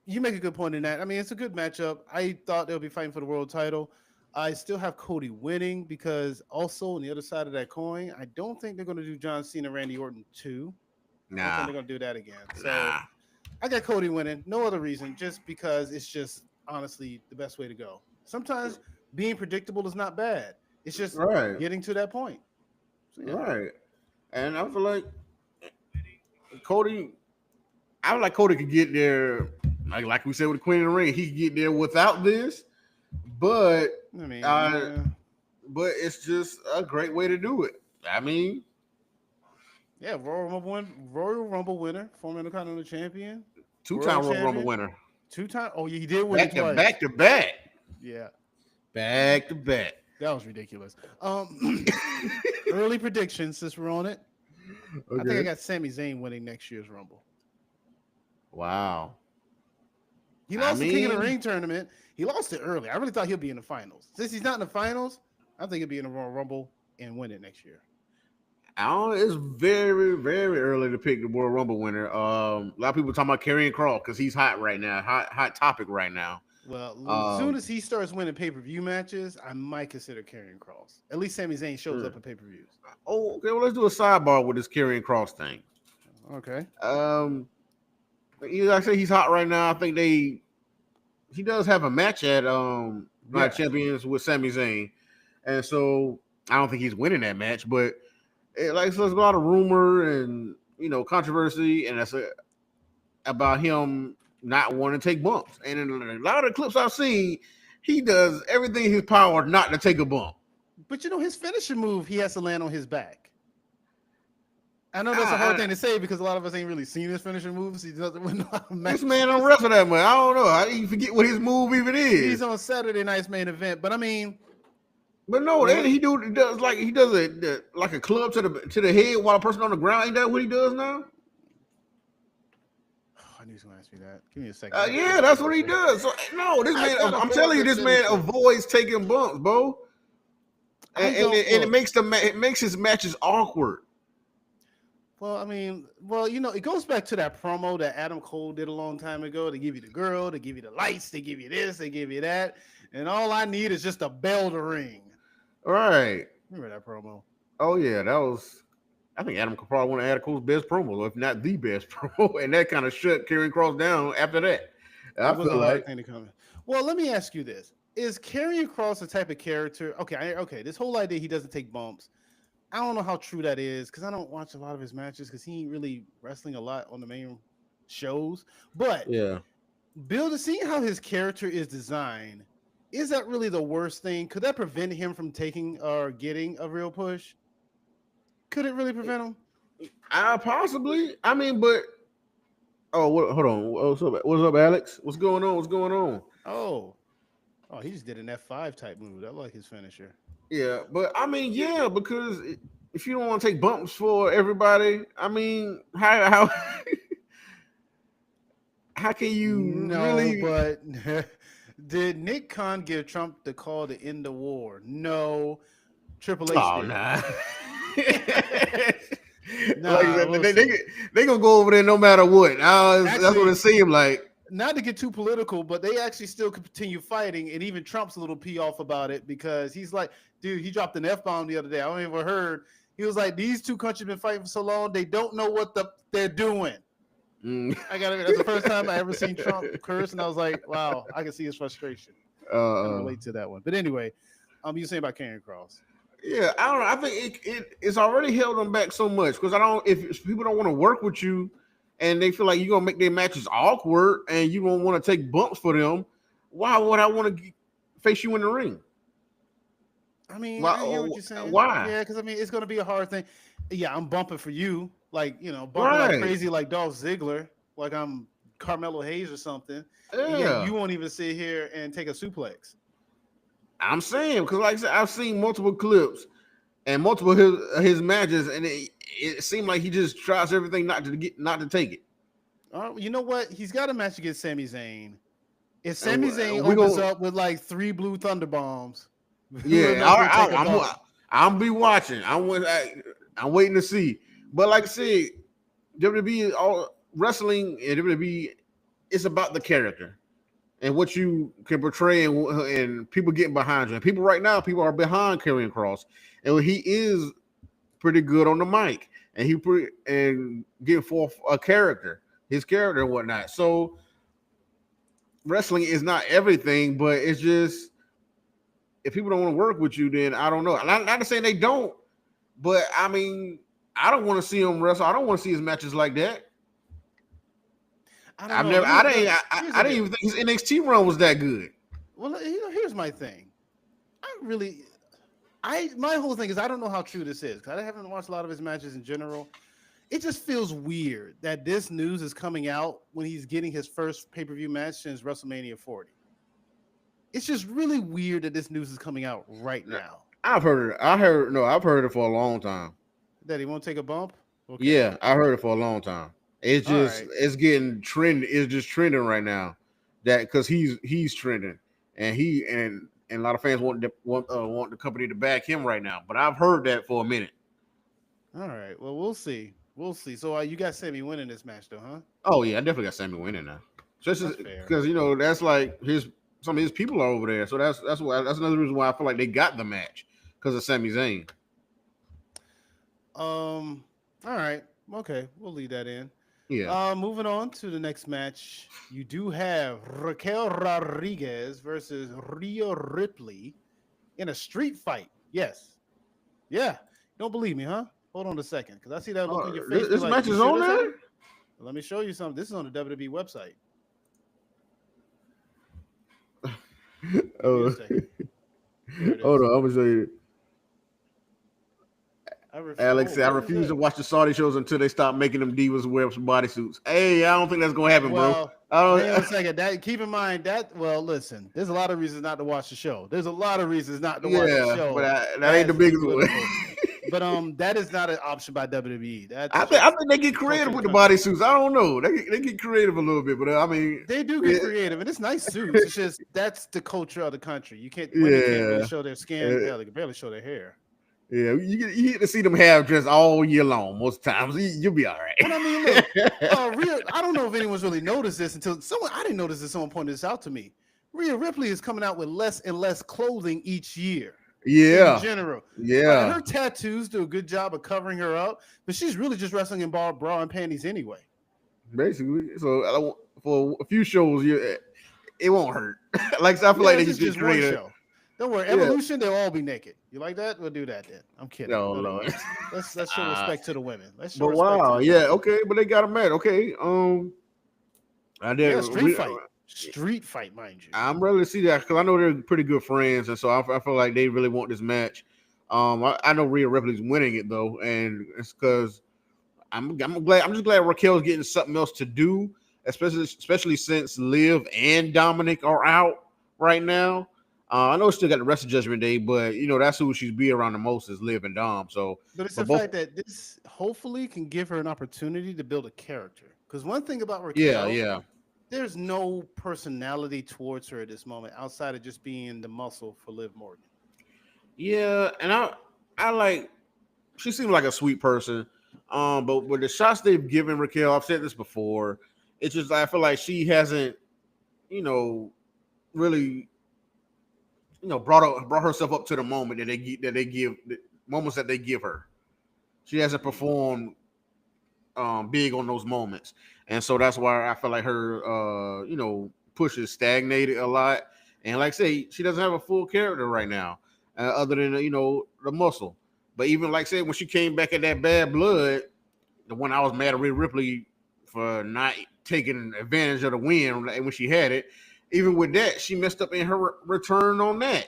You make a good point in that. I mean, it's a good matchup. I thought they'll be fighting for the world title. I still have Cody winning because also on the other side of that coin, I don't think they're going to do John Cena, Randy Orton 2. I don't think they're going to do that again. So I got Cody winning. No other reason, just because it's just honestly the best way to go. Sometimes being predictable is not bad. It's just getting to that point. So, yeah. Right. And I feel like Cody could get there, like we said with the Queen of the Ring, he could get there without this, but but it's just a great way to do it. I mean, yeah, Royal Rumble winner, former Intercontinental Champion, 2-time Royal Rumble winner, 2-time. Oh, yeah, he did win back to back. Yeah, back to back. That was ridiculous. Early predictions, since we're on it. Okay. I think I got Sami Zayn winning next year's Rumble. Wow. He lost the King of the Ring tournament. He lost it early. I really thought he'll be in the finals. Since he's not in the finals, I think he'll be in the Royal Rumble and win it next year. It's very, very early to pick the Royal Rumble winner. A lot of people talking about Karrion Kross because he's hot right now. Hot topic right now. Well, as soon as he starts winning pay-per-view matches, I might consider Karrion Kross. At least Sami Zayn shows up in pay-per-views. Oh, okay. Well, let's do a sidebar with this Karrion Kross thing. Okay. Like I say, he's hot right now. I think he does have a match at Night Champions with Sami Zayn, and so I don't think he's winning that match. But there's a lot of rumor and controversy, and that's about him not wanting to take bumps. And in a lot of the clips I've seen, he does everything in his power not to take a bump. But his finishing move, he has to land on his back. I know that's a hard thing to say because a lot of us ain't really seen his finishing moves. He doesn't win. This man don't wrestle that much. I don't know. I even forget what his move even is. He's on Saturday night's main event, but I mean, but no, he does like a club to the head while a person on the ground. Ain't that what he does now? I knew he was gonna ask me that. Give me a second. Yeah, that's what he does. So no, this man. I'm telling you, this man avoids taking bumps, bro. And it makes his matches awkward. Well, I mean, it goes back to that promo that Adam Cole did a long time ago. They give you the girl, they give you the lights, they give you this, they give you that, and all I need is just a bell to ring. All right. Remember that promo? Oh yeah, that was. I think Adam could probably one of Adam Cole's best promos, if not the best promo, and that kind of shut Karrion Kross down after that. I feel like. Well, let me ask you this: is Karrion Kross the type of character? Okay, this whole idea he doesn't take bumps. I don't know how true that is because I don't watch a lot of his matches because he ain't really wrestling a lot on the main shows. But seeing how his character is designed, is that really the worst thing? Could that prevent him from taking or getting a real push? Could it really prevent him? Possibly. I mean, but hold on. What's up, Alex? What's going on? Oh, he just did an F5 type move. I like his finisher. Yeah, but I mean, because if you don't want to take bumps for everybody, I mean, how can you really? But did Nick Khan give Trump the call to end the war? No. Triple H. Oh, nah. They gonna go over there no matter what. That's what it seemed like. Not to get too political, but they actually still continue fighting, and even Trump's a little pee off about it because he's like, dude, he dropped an F-bomb the other day. I don't even heard. He was like, these two countries been fighting for so long, they don't know what they're doing. That's the first time I ever seen Trump curse, and I was like, wow, I can see his frustration. I can relate to that one. But anyway, you saying about Karrion Kross? Yeah, I don't know. I think it's already held them back so much because I don't. If people don't want to work with you, and they feel like you're gonna make their matches awkward, and you don't want to take bumps for them, why would I want to face you in the ring? I mean, Why? I hear what you're saying. Why? Yeah, because I mean, it's gonna be a hard thing. Yeah, I'm bumping for you, like bumping like Right? crazy, like Dolph Ziggler, like I'm Carmelo Hayes or something, and yet Yeah. you won't even sit here and take a suplex. I'm saying because, like I said, I've seen multiple clips and multiple his matches, and it seemed like he just tries everything not to take it. You know what? He's got a match against Sami Zayn. If Sami Zayn We opens gonna up with like 3 blue thunder bombs, we'll yeah. know he'll take a bump. I'm be watching. I'm waiting to see. But like I said, WWE all wrestling and WWE, it's about the character and what you can portray and people getting behind you. And people right now, people are behind Karrion Kross, and he is pretty good on the mic, and and getting forth a character, his character and whatnot. So wrestling is not everything, but it's just if people don't want to work with you, then I don't know. Not to say they don't, but I mean, I don't want to see him wrestle. I don't want to see his matches like that. I don't know. I didn't even think his NXT run was that good. Well, here's my thing. My whole thing is I don't know how true this is because I haven't watched a lot of his matches in general. It just feels weird that this news is coming out when he's getting his first pay-per-view match since WrestleMania 40. It's just really weird that this news is coming out right now. I've heard it. I've heard it for a long time. That he won't take a bump? Okay. Yeah, I heard it for a long time. It's just it's getting trending. It's just trending right now. That because he's trending, and a lot of fans want the company to back him right now. But I've heard that for a minute. All right. Well, we'll see. We'll see. So you got Sami winning this match, though, huh? Oh yeah, I definitely got Sami winning now. Just because that's like some of his people are over there. So that's another reason why I feel like they got the match because of Sami Zayn. All right. Okay, we'll leave that in. Yeah. Moving on to the next match, you do have Raquel Rodriguez versus Rhea Ripley in a street fight. Yes. Yeah. You don't believe me, huh? Hold on a second, because I see that look on your face. This match is on there? Let me show you something. This is on the WWE website. Oh. Hold on, I'm gonna show you. Alex said, I refuse to watch the Saudi shows until they stop making them divas wear some bodysuits. Hey, I don't think that's gonna happen, bro. Hang on a second. Keep in mind that. Well, listen, there's a lot of reasons not to watch the show. There's a lot of reasons not to watch the show. But that ain't the biggest one. But that is not an option by WWE. I think they get creative with the bodysuits. I don't know. They get creative a little bit, but I mean they do get creative, and it's nice suits. It's just that's the culture of the country. You can't really show their skin. They can barely show their hair. Yeah, you get to see them have dress all year long. Most times, you'll be all right. But I mean, look, I don't know if anyone's really noticed this until someone. I didn't notice this. Someone pointed this out to me. Rhea Ripley is coming out with less and less clothing each year. Yeah, in general. Yeah, her tattoos do a good job of covering her up, but she's really just wrestling in bra and panties anyway. Basically, so for a few shows, it won't hurt. Like I feel like they just creative. Don't worry, Evolution, they'll all be naked. You like that? We'll do that then. I'm kidding. No, Lord. Let's show respect to the women. Let's show but respect. Wow, yeah, okay, but they got a match. Okay, I did street fight, mind you. I'm ready to see that because I know they're pretty good friends, and so I feel like they really want this match. I know Rhea Ripley's winning it though, and it's because I'm just glad Raquel's getting something else to do, especially since Liv and Dominic are out right now. I know she still got the rest of Judgment Day, but that's who she's be around the most is Liv and Dom. So, but it's the fact that this hopefully can give her an opportunity to build a character. Because one thing about Raquel, there's no personality towards her at this moment outside of just being the muscle for Liv Morgan. Yeah, and I like. She seems like a sweet person. But with the shots they've given Raquel, I've said this before. It's just I feel like she hasn't, really. Brought herself up to the moment that they give the moments that they give her. She hasn't performed big on those moments, and so that's why I feel like her push is stagnated a lot. And like I say, she doesn't have a full character right now. other than the muscle. But even like I said, when she came back at that Bad Blood, the one I was mad at Rhea Ripley for not taking advantage of the win when she had it. Even with that, she messed up in her return on that.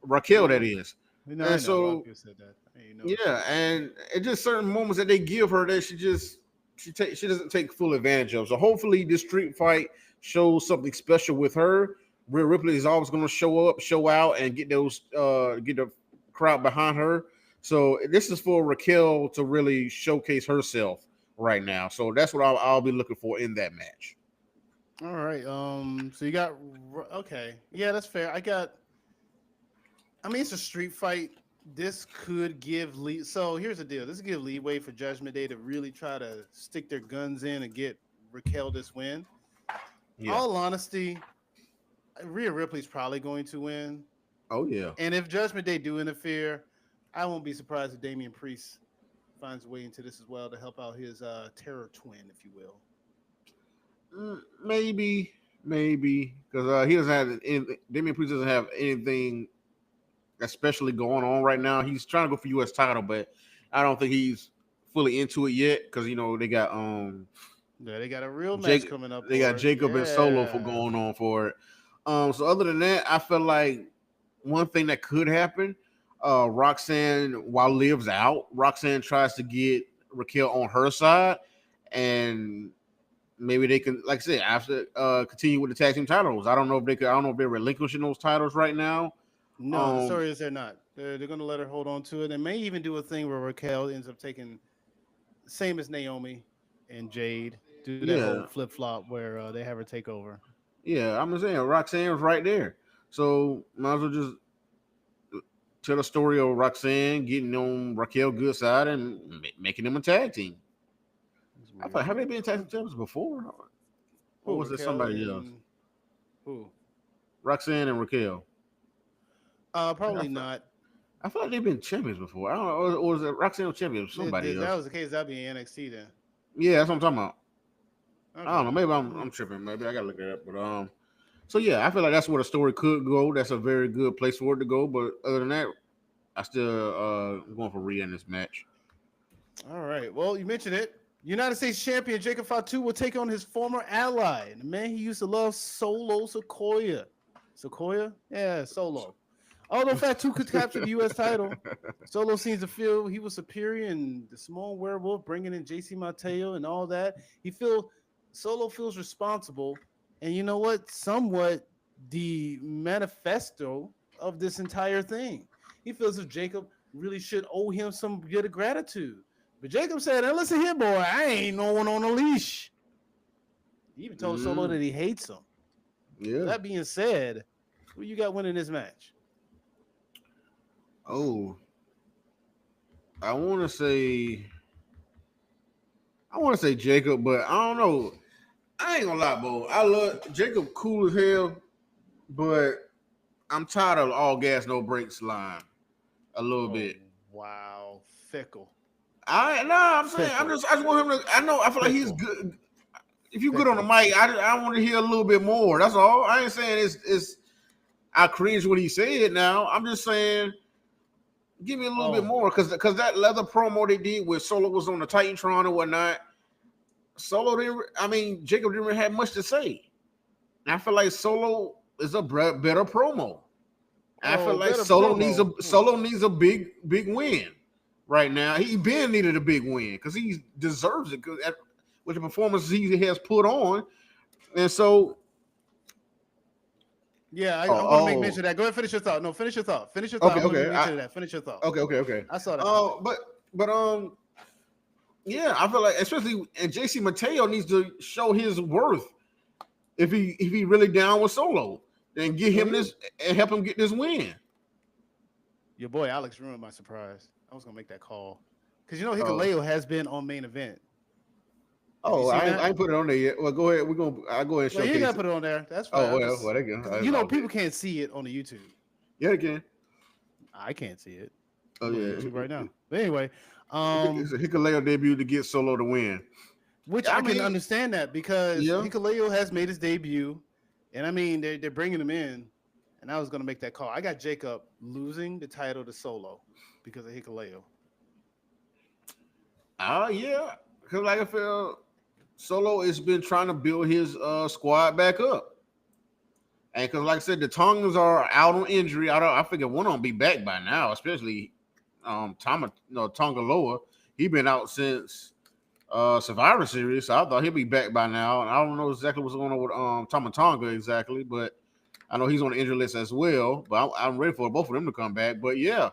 Raquel, that is. You know, And I know. so Rocky said that. You know, yeah, and it's just certain moments that they give her that she doesn't take full advantage of. So hopefully this street fight shows something special with her. Rhea Ripley is always going to show up, show out, and get the crowd behind her. So this is for Raquel to really showcase herself right now. So that's what I'll be looking for in that match. all right. So you got okay. Yeah, that's fair. I mean, it's a street fight. This could give lead. So here's the deal. This could give leeway for Judgment Day to really try to stick their guns in and get Raquel this win. Yeah. All honesty, Rhea Ripley's probably going to win. Oh yeah. And if Judgment Day do interfere, I won't be surprised if Damian Priest finds a way into this as well to help out his terror twin, if you will. Maybe because he doesn't have anything. Damian Priest doesn't have anything especially going on right now. He's trying to go for U.S. title, but I don't think he's fully into it yet because they got they got a real match coming up. They got Jacob and Solo for going on for it. So other than that, I feel like one thing that could happen, Roxanne, while Liv's out, Roxanne tries to get Raquel on her side, and maybe they can, like I said, after continue with the tag team titles. I don't know if they're relinquishing those titles right now. No, the story is they're not. They're going to let her hold on to it. They may even do a thing where Raquel ends up taking, same as Naomi and Jade, do that whole flip flop where they have her take over. Yeah, I'm just saying Roxanne's right there, so might as well just tell the story of Roxanne getting on Raquel good side and making them a tag team. I thought, have they been tag team champions before? Or was it somebody else? Who? Roxanne and Raquel. Probably not. I thought they've been champions before. I don't know. Or was it Roxanne champion? Somebody else. That was the case. That'd be NXT then. Yeah, that's what I'm talking about. Okay. I don't know. Maybe I'm tripping. Maybe I gotta look it up. But so yeah, I feel like that's where the story could go. That's a very good place for it to go. But other than that, I still going for Rhea in this match. All right. Well, you mentioned it. United States champion Jacob Fatu will take on his former ally, the man he used to love, Solo Sikoa. Sikoa? Yeah, Solo. Although Fatu could capture the U.S. title, Solo seems to feel he was superior in the Small Werewolf, bringing in JC Mateo and all that. Solo feels responsible, and you know what? Somewhat the manifesto of this entire thing. He feels if Jacob really should owe him some bit of gratitude. But Jacob said, hey, listen here, boy, I ain't no one on a leash. He even told Solo that he hates him. Yeah. That being said, who you got winning this match? Oh, I want to say Jacob, but I don't know. I ain't gonna lie, bro. I love Jacob, cool as hell, but I'm tired of all gas, no brakes line a little bit. Wow, fickle. I'm saying I just want him to. I feel like he's good. If you're good on the mic, I want to hear a little bit more. That's all. I ain't saying it's. I cringe when he said. Now I'm just saying. Give me a little bit more because that leather promo they did where Solo was on the Titantron and whatnot. Jacob didn't have much to say. And I feel like Solo is a better promo. I feel like Solo needs a big win right now. He been needed a big win because he deserves it with the performances he has put on, and so. Yeah, I'm going to make mention of that. Go ahead, finish your thought. No, finish your thought. Finish your thought. Okay. Finish your thought. Okay. I saw that. But yeah, I feel like especially and JC Mateo needs to show his worth if he really down with Solo and get him this and help him get this win. Your boy Alex ruined my surprise. I was going to make that call because Hikuleo has been on main event. I ain't put it on there yet. Well, go ahead. I'll go ahead and showcase. You gotta put it on there. That's fine. Well, there you go. People can't see it on the YouTube. Yeah, they can. I can't see it. Oh yeah, YouTube right now. But anyway, it's a Hikuleo debut to get Solo to win. Which I can understand that because Hikuleo has made his debut, and they're bringing him in. and I was going to make that call. I got Jacob losing the title to Solo because of Hikuleo. Yeah, because like I feel Solo has been trying to build his squad back up, and because like I said, the Tongans are out on injury. I figure one of them be back by now, especially Tongaloa. He been out since Survivor Series, so I thought he'd be back by now. And I don't know exactly what's going on with Tonga exactly, but I know he's on the injury list as well. But I'm ready for both of them to come back. But yeah.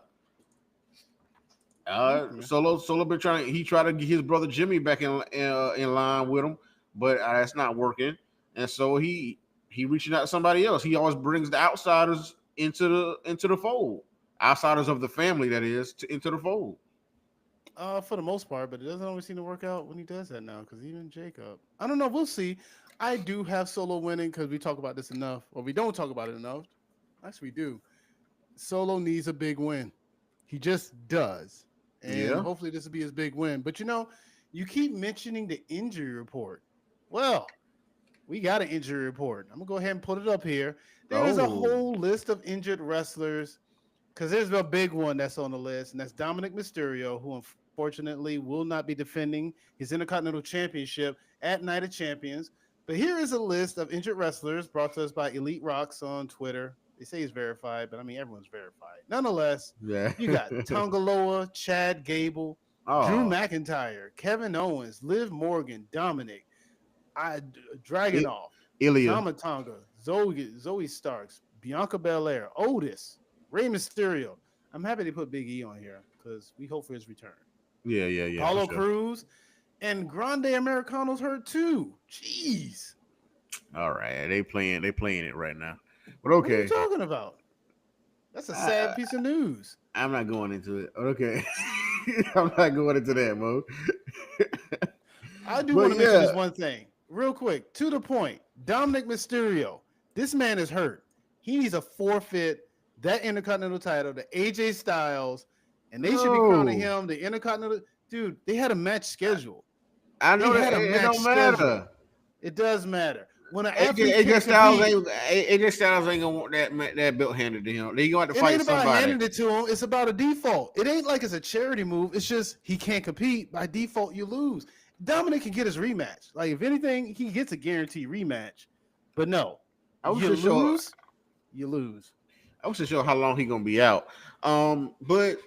Solo been trying. He tried to get his brother Jimmy back in line with him, but that's not working. And so he reaching out to somebody else. He always brings the outsiders into the fold, outsiders of the family that is into the fold. For the most part, but it doesn't always seem to work out when he does that now. Because even Jacob, I don't know. We'll see. I do have Solo winning because we talk about this enough, or we don't talk about it enough. Actually, we do. Solo needs a big win. He just does. And hopefully this will be his big win. But you keep mentioning the injury report. Well, we got an injury report. I'm going to go ahead and put it up here. There is a whole list of injured wrestlers because there's a big one that's on the list, and that's Dominic Mysterio, who unfortunately will not be defending his Intercontinental Championship at Night of Champions. But here is a list of injured wrestlers brought to us by Elite Rocks on Twitter. They say he's verified, but I mean, everyone's verified. Nonetheless, you got Tongaloa, Chad Gable, Drew McIntyre, Kevin Owens, Liv Morgan, Dominic, Dragunov, Ilya, Tama Tonga, Zoe Starks, Bianca Belair, Otis, Rey Mysterio. I'm happy they put Big E on here because we hope for his return. Yeah. Paulo Cruz and Grande Americano's hurt too. Jeez. All right, they playing it right now. But okay. What are you talking about? That's a sad piece of news. I'm not going into it. Okay. I'm not going into that, Mo. I do want to mention this one thing real quick. To the point, Dominic Mysterio. This man is hurt. He needs to forfeit that Intercontinental title to AJ Styles, and they should be crowning him the Intercontinental. Dude, they had a match scheduled. I know that it don't matter. It does matter. When AJ Styles ain't gonna want that belt handed to him. They gonna have to fight somebody. It ain't about handing it to him. It's about a default. It ain't like it's a charity move. It's just he can't compete. By default, you lose. Dominic can get his rematch. Like if anything, he gets a guaranteed rematch. But no, you lose. I wasn't sure how long he gonna be out. But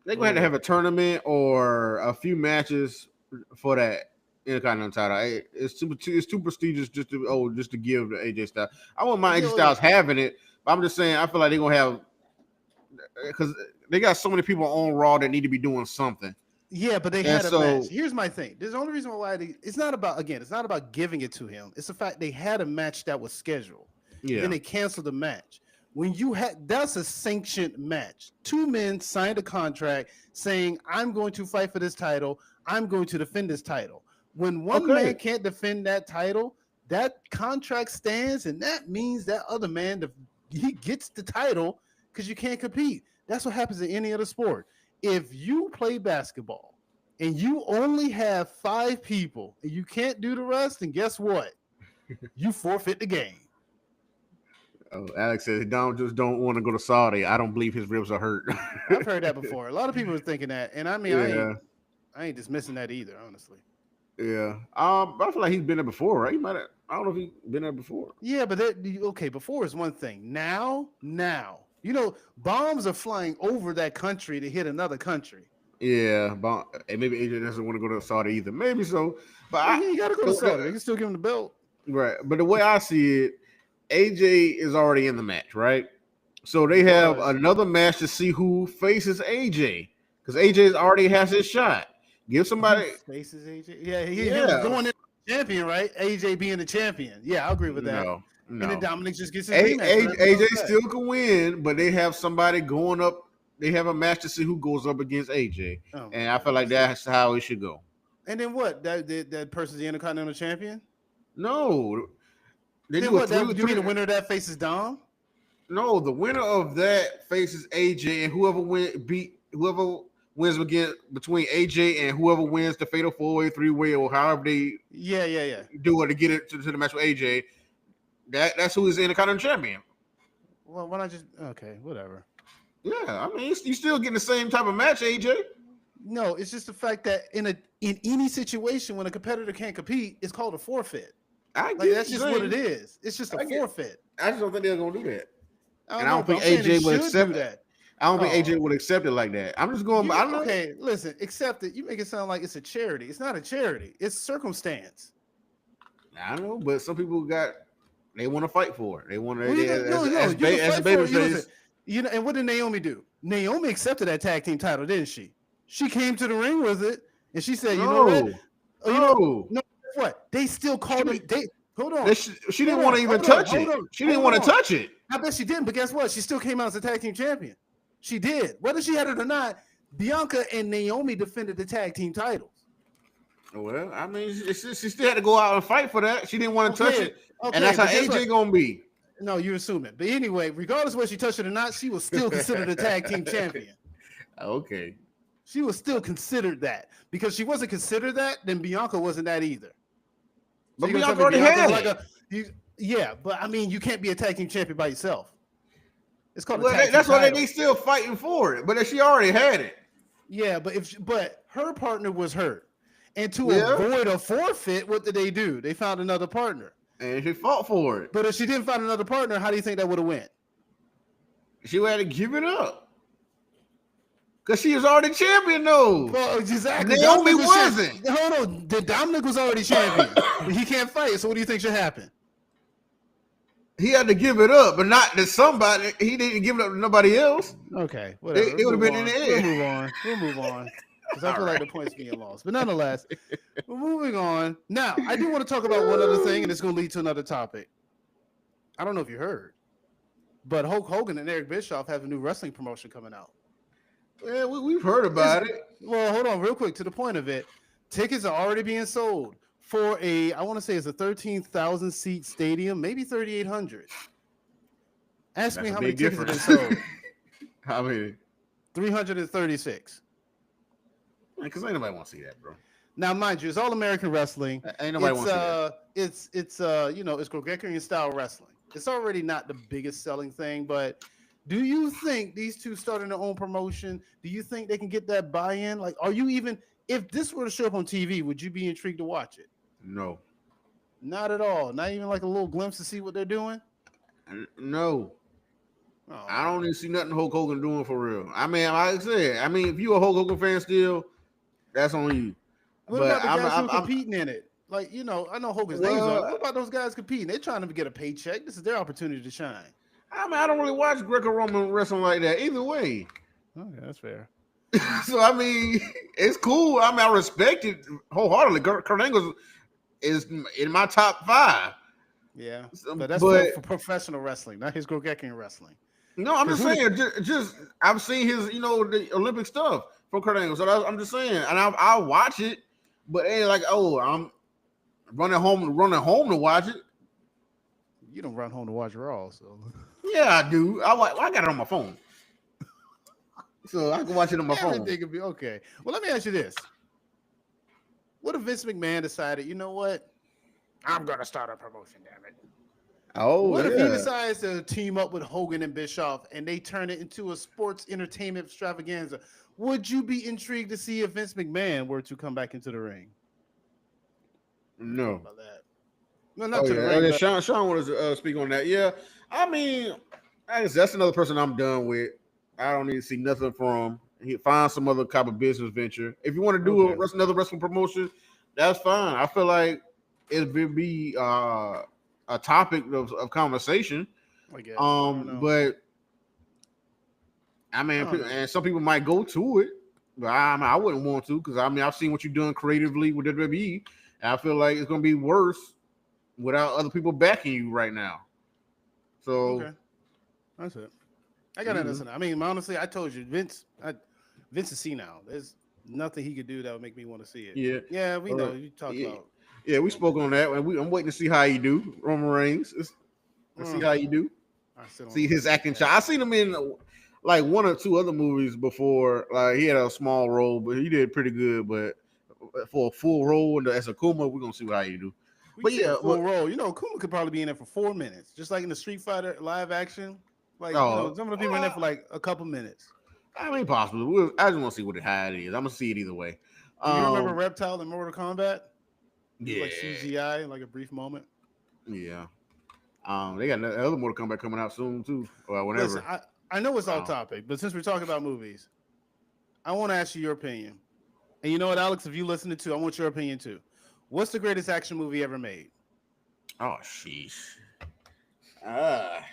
they're gonna have a tournament or a few matches for that Intercontinental title. It's too prestigious just to give to AJ Styles. I wouldn't mind AJ Styles having it, but I'm just saying I feel like they're gonna have because they got so many people on Raw that need to be doing something. Yeah, but they had a match. Here's my thing. There's the only reason why it's not about giving it to him. It's the fact they had a match that was scheduled. Yeah. Then they canceled the match. When that's a sanctioned match. Two men signed a contract saying, I'm going to fight for this title. I'm going to defend this title. When one man can't defend that title, that contract stands, and that means that other man, he gets the title because you can't compete. That's what happens in any other sport. If you play basketball and you only have 5 people and you can't do the rest, then guess what? You forfeit the game. Oh, Alex says don't want to go to Saudi. I don't believe his ribs are hurt. I've heard that before. A lot of people are thinking that, and I mean, I ain't dismissing that either, honestly. Yeah, I feel like he's been there before, right? I don't know if he's been there before. Yeah, but before is one thing. Now, bombs are flying over that country to hit another country. Yeah, and maybe AJ doesn't want to go to Saudi either. Maybe so, but he got to go to Saudi. They can still give him the belt, right? But the way I see it, AJ is already in the match, right? So they have another match to see who faces AJ because AJ already has his shot. Give somebody faces AJ. Yeah, he was going in champion, right? AJ being the champion. Yeah, I agree with that. No. And then Dominic just gets his rematch. AJ still can win, but they have somebody going up. They have a match to see who goes up against AJ, and I feel like that's how it should go. And then what? That person's the Intercontinental champion? No. You mean the winner of that faces Dom? No, the winner of that faces AJ, and whoever wins between AJ and whoever wins the Fatal 4-Way, 3-Way, or however they do it to get it to the match with AJ. That's who is the Intercontinental champion. Well, why not just okay, whatever. Yeah, I mean, you still getting the same type of match, AJ. No, it's just the fact that in any situation when a competitor can't compete, it's called a forfeit. I Like get that's just what it is. It's just a forfeit. I just don't think they're gonna do that. I And don't I know, don't but think I'm saying AJ would they should accept do it. that. I don't think Oh. AJ would accept it like that. I'm just going. I don't know. Okay, listen, accept it. You make it sound like it's a charity. It's not a charity. It's circumstance. I don't know, but some people they want to fight for it. They want to Well, you as can a fight baby for it. face. Listen, and what did Naomi do? Naomi accepted that tag team title, didn't she? She came to the ring with it, and she said, "You know what? Oh, you know, no, what? They still called it. They hold on. She didn't want to even touch it. She didn't want to touch it. I bet she didn't. But guess what? She still came out as a tag team champion. She did. Whether she had it or not, Bianca and Naomi defended the tag team titles. Well, I mean, she still had to go out and fight for that. She didn't want to touch it, and that's how AJ gonna be. No, you're assuming. But anyway, regardless of whether she touched it or not, she was still considered a tag team champion. Okay. She was still considered that. Because she wasn't considered that, then Bianca wasn't that either. So but Bianca already had it. Yeah, but I mean, you can't be a tag team champion by yourself. It's called that's why they still fighting for it. But she already had it. Yeah, but her partner was hurt. And to avoid a forfeit, what did they do? They found another partner. And she fought for it. But if she didn't find another partner, how do you think that would have went? She would have to give it up. Because she was already champion, though. Well, exactly. Naomi wasn't. Hold on. Dominic was already champion. He can't fight. So what do you think should happen? He had to give it up, but not to somebody. He didn't give it up to nobody else. Okay. Whatever. It would have been in the air. We'll move on. Because I feel like the point's being lost. But nonetheless, we're moving on. Now, I do want to talk about one other thing, and it's going to lead to another topic. I don't know if you heard, but Hulk Hogan and Eric Bischoff have a new wrestling promotion coming out. Yeah, we've heard about it. Well, hold on real quick to the point of it. Tickets are already being sold for I want to say it's a 13,000 seat stadium, maybe 3,800. Ask me how many tickets have been sold. How many? 336. Because ain't nobody want to see that, bro. Now, mind you, it's all American wrestling. Ain't nobody want to see that. It's it's Gregorian style wrestling. It's already not the biggest selling thing, but do you think these two starting their own promotion? Do you think they can get that buy-in? Like, are you even if this were to show up on TV, would you be intrigued to watch it? No, not at all. Not even like a little glimpse to see what they're doing. No. Oh, I don't even see nothing Hulk Hogan doing for real. I mean, like I said, if you're a Hulk Hogan fan still, that's on you. What about the guys who are competing in it? Like, I know Hogan's name's on. What about those guys competing? They're trying to get a paycheck. This is their opportunity to shine. I don't really watch Greco-Roman wrestling like that. Either way. Okay, that's fair. So, it's cool. I respect it wholeheartedly. Kurt Angle is in my top 5. Yeah, but that's for professional wrestling, not his Gregorian wrestling. No, I'm just saying. Just I've seen his, the Olympic stuff from Kurt Angle. So I'm just saying, and I'll watch it, but it ain't like, I'm running home to watch it. You don't run home to watch Raw, so yeah, I do. I got it on my phone, so I can watch it on my phone. Everything could be okay. Well, let me ask you this: what if Vince McMahon decided, you know what, I'm gonna start a promotion, damn it. Oh, what if he decides to team up with Hogan and Bischoff and they turn it into a sports entertainment extravaganza? Would you be intrigued to see if Vince McMahon were to come back into the ring? No. About that. No, not to the ring. Sean wanted to speak on that. Yeah, I guess that's another person I'm done with. I don't need to see nothing from him. Find some other type of business venture. If you want to do another wrestling promotion, that's fine. I feel like it would be a topic of conversation. I guess. But and some people might go to it, but I wouldn't want to because I've seen what you've done creatively with WWE, and I feel like it's gonna be worse without other people backing you right now. So that's it. I got to listen. Honestly, I told you, Vince is senile. There's nothing he could do that would make me want to see it. Yeah, we know. You talked about. Yeah, we spoke on that, and I'm waiting to see how you do, Roman Reigns. Let's see how you do. See his acting. I seen him in like 1 or 2 other movies before. Like he had a small role, but he did pretty good. But for a full role as a Kuma, we're gonna see how you do. Full role. Kuma could probably be in there for 4 minutes, just like in the Street Fighter live action. Like, Oh, some of the people in there for like a couple minutes. I mean, possibly. I just want to see how it is. I'm gonna see it either way. Do you remember Um, Reptile in Mortal Kombat? He was yeah, like CGI in like a brief moment. yeah. They got another Mortal Kombat coming out soon too, or Listen, whenever. I know it's off Um, topic, but since we're talking about movies, I want to ask you your opinion. And you know what, Alex, if you listening to, I want your opinion too. What's the greatest action movie ever made? oh, sheesh. Ah,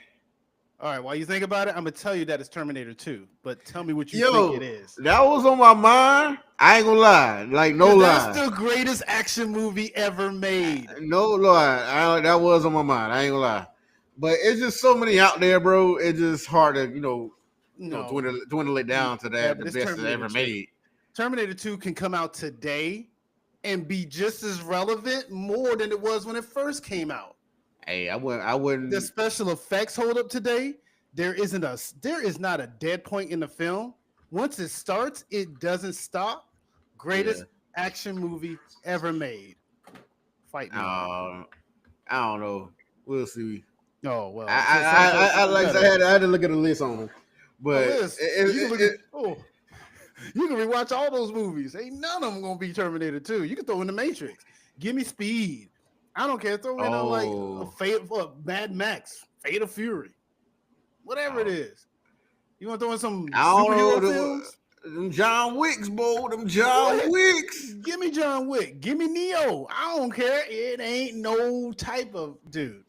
All right, while you think about it, I'm gonna tell you that it's Terminator 2, but tell me what you think it yo, is. that was on my mind. I ain't gonna lie, like no 'Cause that's lie, the greatest action movie ever made. no lie. That was on my mind. I ain't gonna lie, but it's just so many out there, bro. It's just hard to No, dwindle it down to yeah, that but the it's best that Terminator ever 2. made. Terminator 2 can come out today and be just as relevant more than it was when it first came out. Hey, I wouldn't. The special effects hold up today. There is not a dead point in the film. Once it starts, it doesn't stop. Yeah. Greatest action movie ever made. Fight me on it. I don't know. We'll see. Oh well, I like I said, I had to look at the list on them, but listen, you can rewatch all those movies. Ain't none of them gonna be Terminator 2. You can throw in the Matrix. Give me Speed. I don't care. Throw in a Mad Max, Fate of Fury, whatever it is. You want to throw in some superhero films? Them John Wicks, boy. Them John Wicks. Give me John Wick. Give me Neo. I don't care. It ain't no type of dude.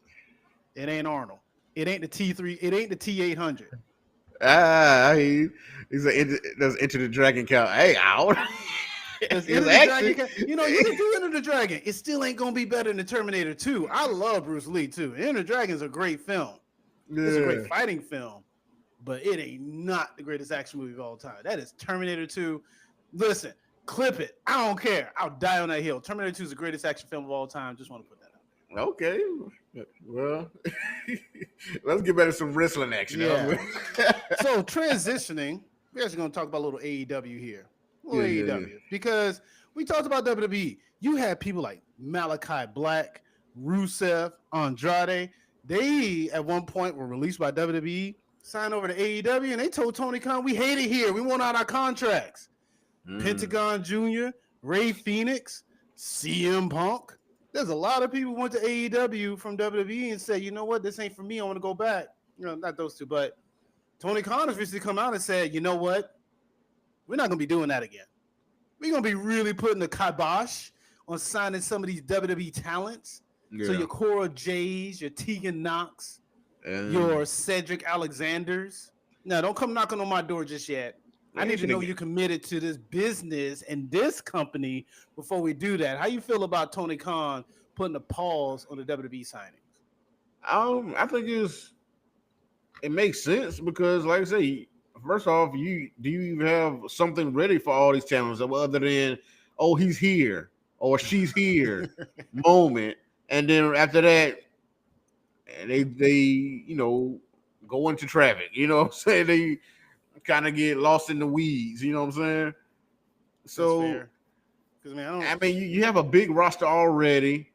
It ain't Arnold. It ain't the T3. It ain't the T800. He's does Enter the Dragon count? Hey, out. You can do Enter the Dragon. It still ain't gonna be better than Terminator 2. I love Bruce Lee too. Enter the Dragon is a great film. Yeah. It's a great fighting film, but it ain't not the greatest action movie of all time. That is Terminator 2. Listen, clip it. I don't care. I'll die on that hill. Terminator 2 is the greatest action film of all time. Just want to put that out. Okay. Well, let's get back to some wrestling action. Yeah. So transitioning, we're actually going to talk about a little AEW here. AEW. Because we talked about WWE. You had people like Malachi Black, Rusev, Andrade. They, at one point, were released by WWE, signed over to AEW, and they told Tony Khan, we hate it here. We want out our contracts. Pentagon Jr., Ray Phoenix, CM Punk. There's a lot of people who went to AEW from WWE and said, you know what, this ain't for me. I want to go back. Not those two, but Tony Khan has recently come out and said, you know what, we're not going to be doing that again. We're going to be really putting the kibosh on signing some of these WWE talents. Yeah. So your Cora Jays, your Tegan Knox, your Cedric Alexanders. No, don't come knocking on my door just yet. I need to know you're committed to this business and this company before we do that. How you feel about Tony Khan putting a pause on the WWE signings? I think it makes sense because, like I say, first off, do you even have something ready for all these talents other than he's here or she's here moment, and then after that, they go into traffic. You know what I'm saying? They kind of get lost in the weeds, you know what I'm saying? So, you have a big roster already,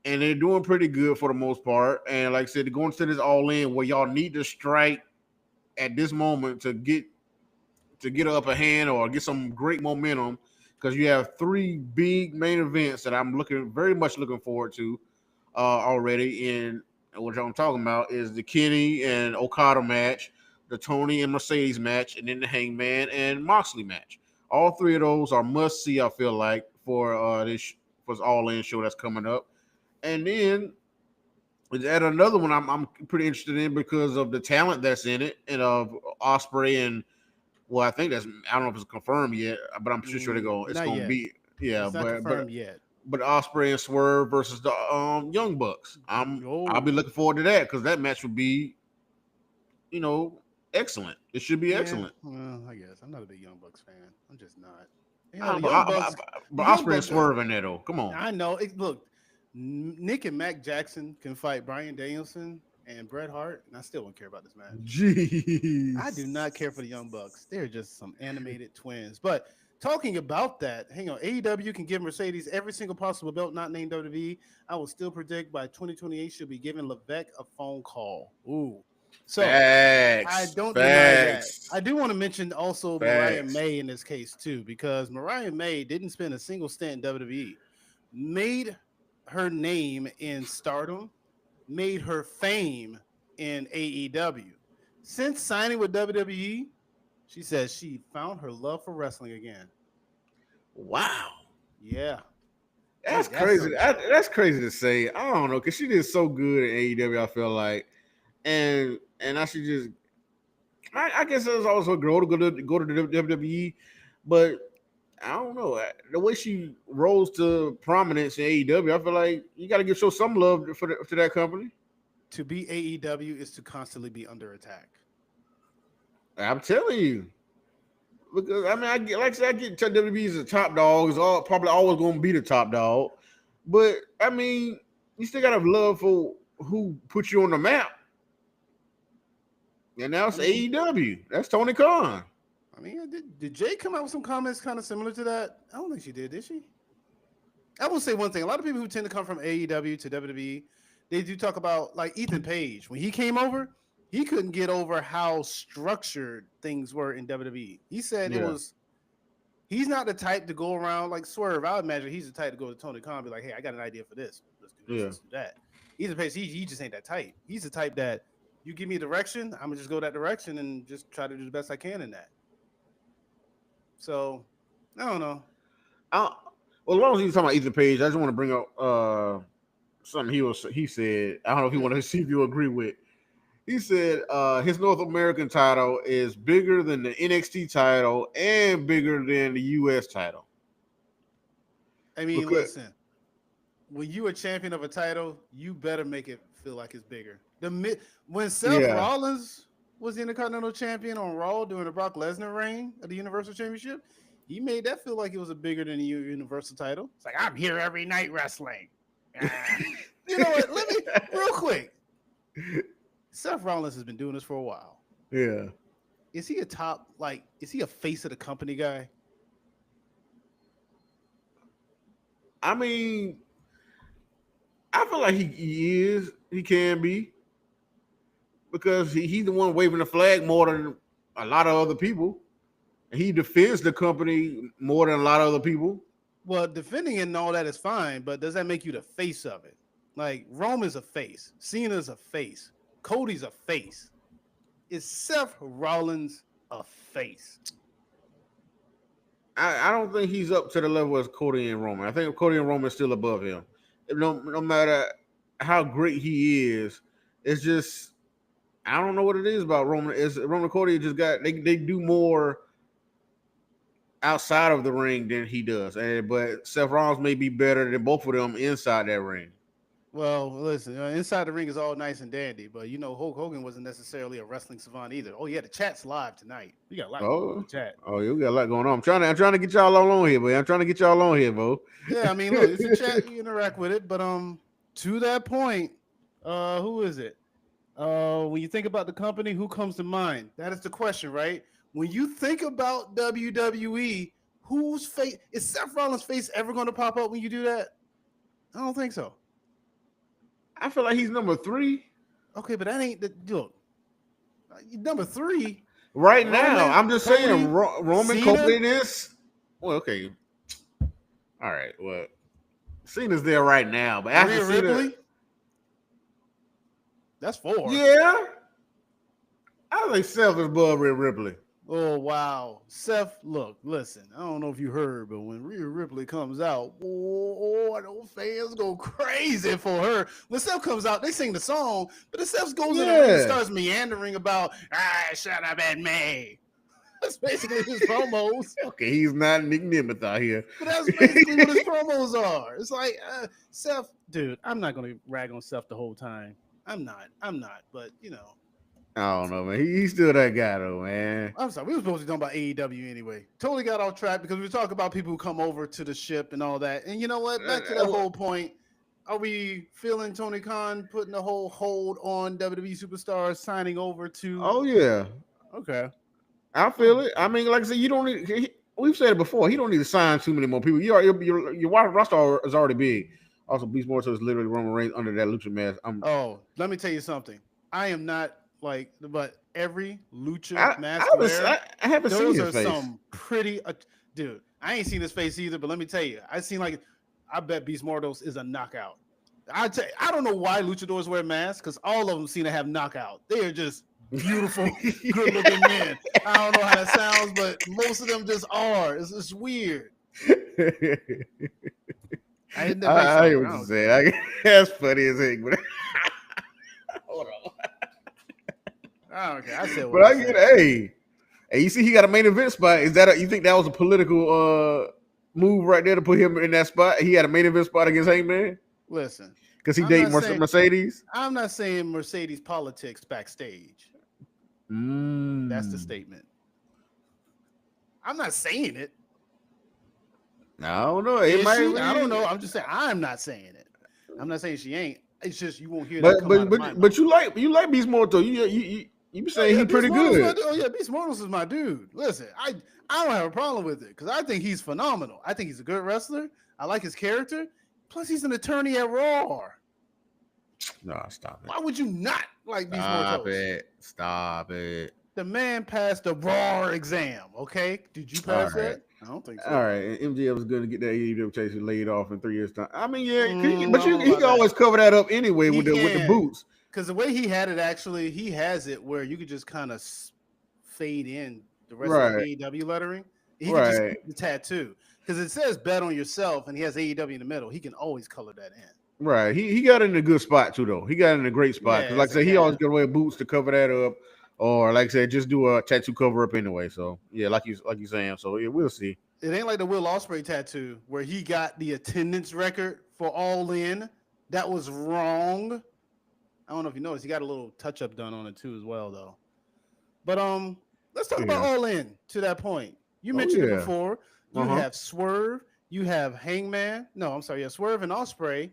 and they're doing pretty good for the most part. And like I said, they're going to this all in where y'all need to strike at this moment to get an upper hand or get some great momentum, because you have three big main events that I'm very much looking forward to already. In what I'm talking about is the Kenny and Okada match, the Tony and Mercedes match, and then the Hangman and Moxley match. All three of those are must see, I feel like, for this all-in show that's coming up. And then at another one I'm pretty interested in because of the talent that's in it, and of Ospreay and I think I don't know if it's confirmed yet, but I'm sure it's going to be. Yeah, it's not confirmed yet. But Ospreay and Swerve versus the Young Bucks. I'll be looking forward to that because that match would be, excellent. It should be excellent. Well, I guess I'm not a big Young Bucks fan. I'm just not. But Ospreay and Swerve in there though. Come on. I know. Look, Nick and Mac Jackson can fight Bryan Danielson and Bret Hart, and I still don't care about this match. Jeez. I do not care for the Young Bucks. They're just some animated twins. But talking about that, hang on, AEW can give Mercedes every single possible belt not named WWE. I will still predict by 2028 she'll be giving Levesque a phone call. Ooh. So I don't deny that. I do want to mention also Mariah May in this case too, because Mariah May didn't spend a single stint in WWE, made her name in Stardom, made her fame in AEW. Since signing with WWE, she says she found her love for wrestling again. Wow. Yeah. That's crazy. That's crazy to say. I don't know, because she did so good in AEW, I feel like. And I should just, I guess it's also a girl to go to the WWE, but I don't know. The way she rose to prominence in AEW, I feel like you got to show some love to that company. To be AEW is to constantly be under attack. I'm telling you. Because I mean, I get WWE is a top dog. Is probably always going to be the top dog. But I mean, you still got to have love for who put you on the map. And now it's AEW. That's Tony Khan. I mean, did Jay come out with some comments kind of similar to that? I don't think she did she? I will say one thing. A lot of people who tend to come from AEW to WWE, they do talk about, like, Ethan Page. When he came over, he couldn't get over how structured things were in WWE. He said he's not the type to go around like Swerve. I would imagine he's the type to go to Tony Khan and be like, hey, I got an idea for this. Let's do this, let's do that. Ethan Page, he just ain't that type. He's the type that you give me a direction, I'm going to just go that direction and just try to do the best I can in that. So, I don't know. Well, as long as you're talking about Ethan Page, I just want to bring up something he said. I don't know if you want to see if you agree with. He said his North American title is bigger than the NXT title and bigger than the US title. I mean, listen, when you a champion of a title, you better make it feel like it's bigger. When Seth Rollins was the Intercontinental Champion on Raw during the Brock Lesnar reign of the Universal Championship, he made that feel like it was a bigger than the Universal title. It's like, I'm here every night wrestling. You know what? Let me, real quick. Seth Rollins has been doing this for a while. Yeah. Is he is he a face of the company guy? I mean, I feel like he is. He can be. Because he's the one waving the flag more than a lot of other people. He defends the company more than a lot of other people. Well, defending and all that is fine, but does that make you the face of it? Like, Roman's a face. Cena's a face. Cody's a face. Is Seth Rollins a face? I don't think he's up to the level as Cody and Roman. I think Cody and Roman is still above him. No matter how great he is, it's just, I don't know what it is about Roman. Roman Cody just got they do more outside of the ring than he does. But Seth Rollins may be better than both of them inside that ring. Well, listen, inside the ring is all nice and dandy, but Hulk Hogan wasn't necessarily a wrestling savant either. Oh yeah, the chat's live tonight. We got a lot going on in the chat. Oh, you got a lot going on. I'm trying to get y'all on here, boy. Yeah, I mean, look, it's a chat. You interact with it, but to that point, who is it? When you think about the company, who comes to mind? That is the question, right? When you think about WWE, whose face is Seth Rollins' face ever going to pop up when you do that? I don't think so. I feel like he's number 3. Okay, but that ain't the look. Number 3 right now. I'm just saying, Roman Cody this. Well, okay, all right. Well, Cena's there right now, but after Ripley, that's 4. Yeah, I think Seth is above Rhea Ripley. Oh, wow. Seth, look, listen, I don't know if you heard, but when Rhea Ripley comes out, those fans go crazy for her. When Seth comes out, they sing the song, but if Seth goes in the ring and starts meandering about, shut up and me. That's basically his promos. Okay, he's not Nick Nemeth out here. But that's basically what his promos are. It's like, Seth, dude, I'm not going to rag on Seth the whole time. I'm not, but, I don't know, man. He's still that guy, though, man. I'm sorry. We were supposed to be talking about AEW anyway. Totally got off track because we were talking about people who come over to the ship and all that. And you know what? Back to that whole point. Are we feeling Tony Khan putting a whole hold on WWE superstars signing over to? Oh, yeah. Okay. I feel it. I mean, like I said, you don't need. We've said it before. He don't need to sign too many more people. Your roster is already big. Also, Beast Mortal is literally Roman Reigns under that lucha mask. Let me tell you something. I am not Like, but every lucha I mask haven't wearer, I haven't seen those his are face. some pretty. Dude, I ain't seen his face either, but let me tell you, I seen like, I bet Beast Mortals is a knockout. I don't know why luchadors wear masks because all of them seem to have knockout. They are just beautiful, good-looking men. I don't know how that sounds, but most of them just are. It's weird. I hit the face I hear over. what I you don't said. That's funny as heck. But hold on. I don't care. I said what But I I get said. hey, you see, he got a main event spot. Is that you think that was a political move right there to put him in that spot? He had a main event spot against Hangman Listen, because he I'm dated not saying Mercedes. I'm not saying Mercedes politics backstage. That's the statement. I'm not saying it. I don't know. It Is might she? I don't be. know. I'm just saying I'm not saying it. I'm not saying she ain't. It's just you won't hear that But come out but of my but mouth. but you like Beast Mortal. You be saying Oh yeah, he Beast pretty Mortals my good. dude. Oh yeah, Beast Mortals is my dude. Listen, I don't have a problem with it because I think he's phenomenal. I think he's a good wrestler. I like his character. Plus, he's an attorney at Raw. No, stop it. Why would you not like Beast Stop Mortals? it. Stop it. The man passed the Raw exam. Okay, did you All pass right. that? I don't think All so. right. MJF was going to get that AEW chase laid off in 3 years' time. I mean, yeah, I but don't know he about can always that. cover that up anyway He with the can, boots. because the way he had it, actually, he has it where you could just kind of fade in the rest of the Right. AEW lettering. He could just Right. keep the tattoo because it says "bet on yourself" and he has AEW in the middle. He can always color that in. Right. He got in a good spot too, though. He got in a great spot Yeah, because, like as I a said, he always cap. got to wear boots to cover that up, or like I said, just do a tattoo cover up anyway. So yeah, like you saying. So yeah, we'll see. It ain't like the Will Ospreay tattoo where he got the attendance record for All In. That was wrong. I don't know if you noticed, he got a little touch up done on it too as well, though. But let's talk about Yeah. All In to that point. You Oh mentioned it yeah. before. You Uh huh. have Swerve, you have Hangman. No, I'm sorry, yeah, Swerve and Ospreay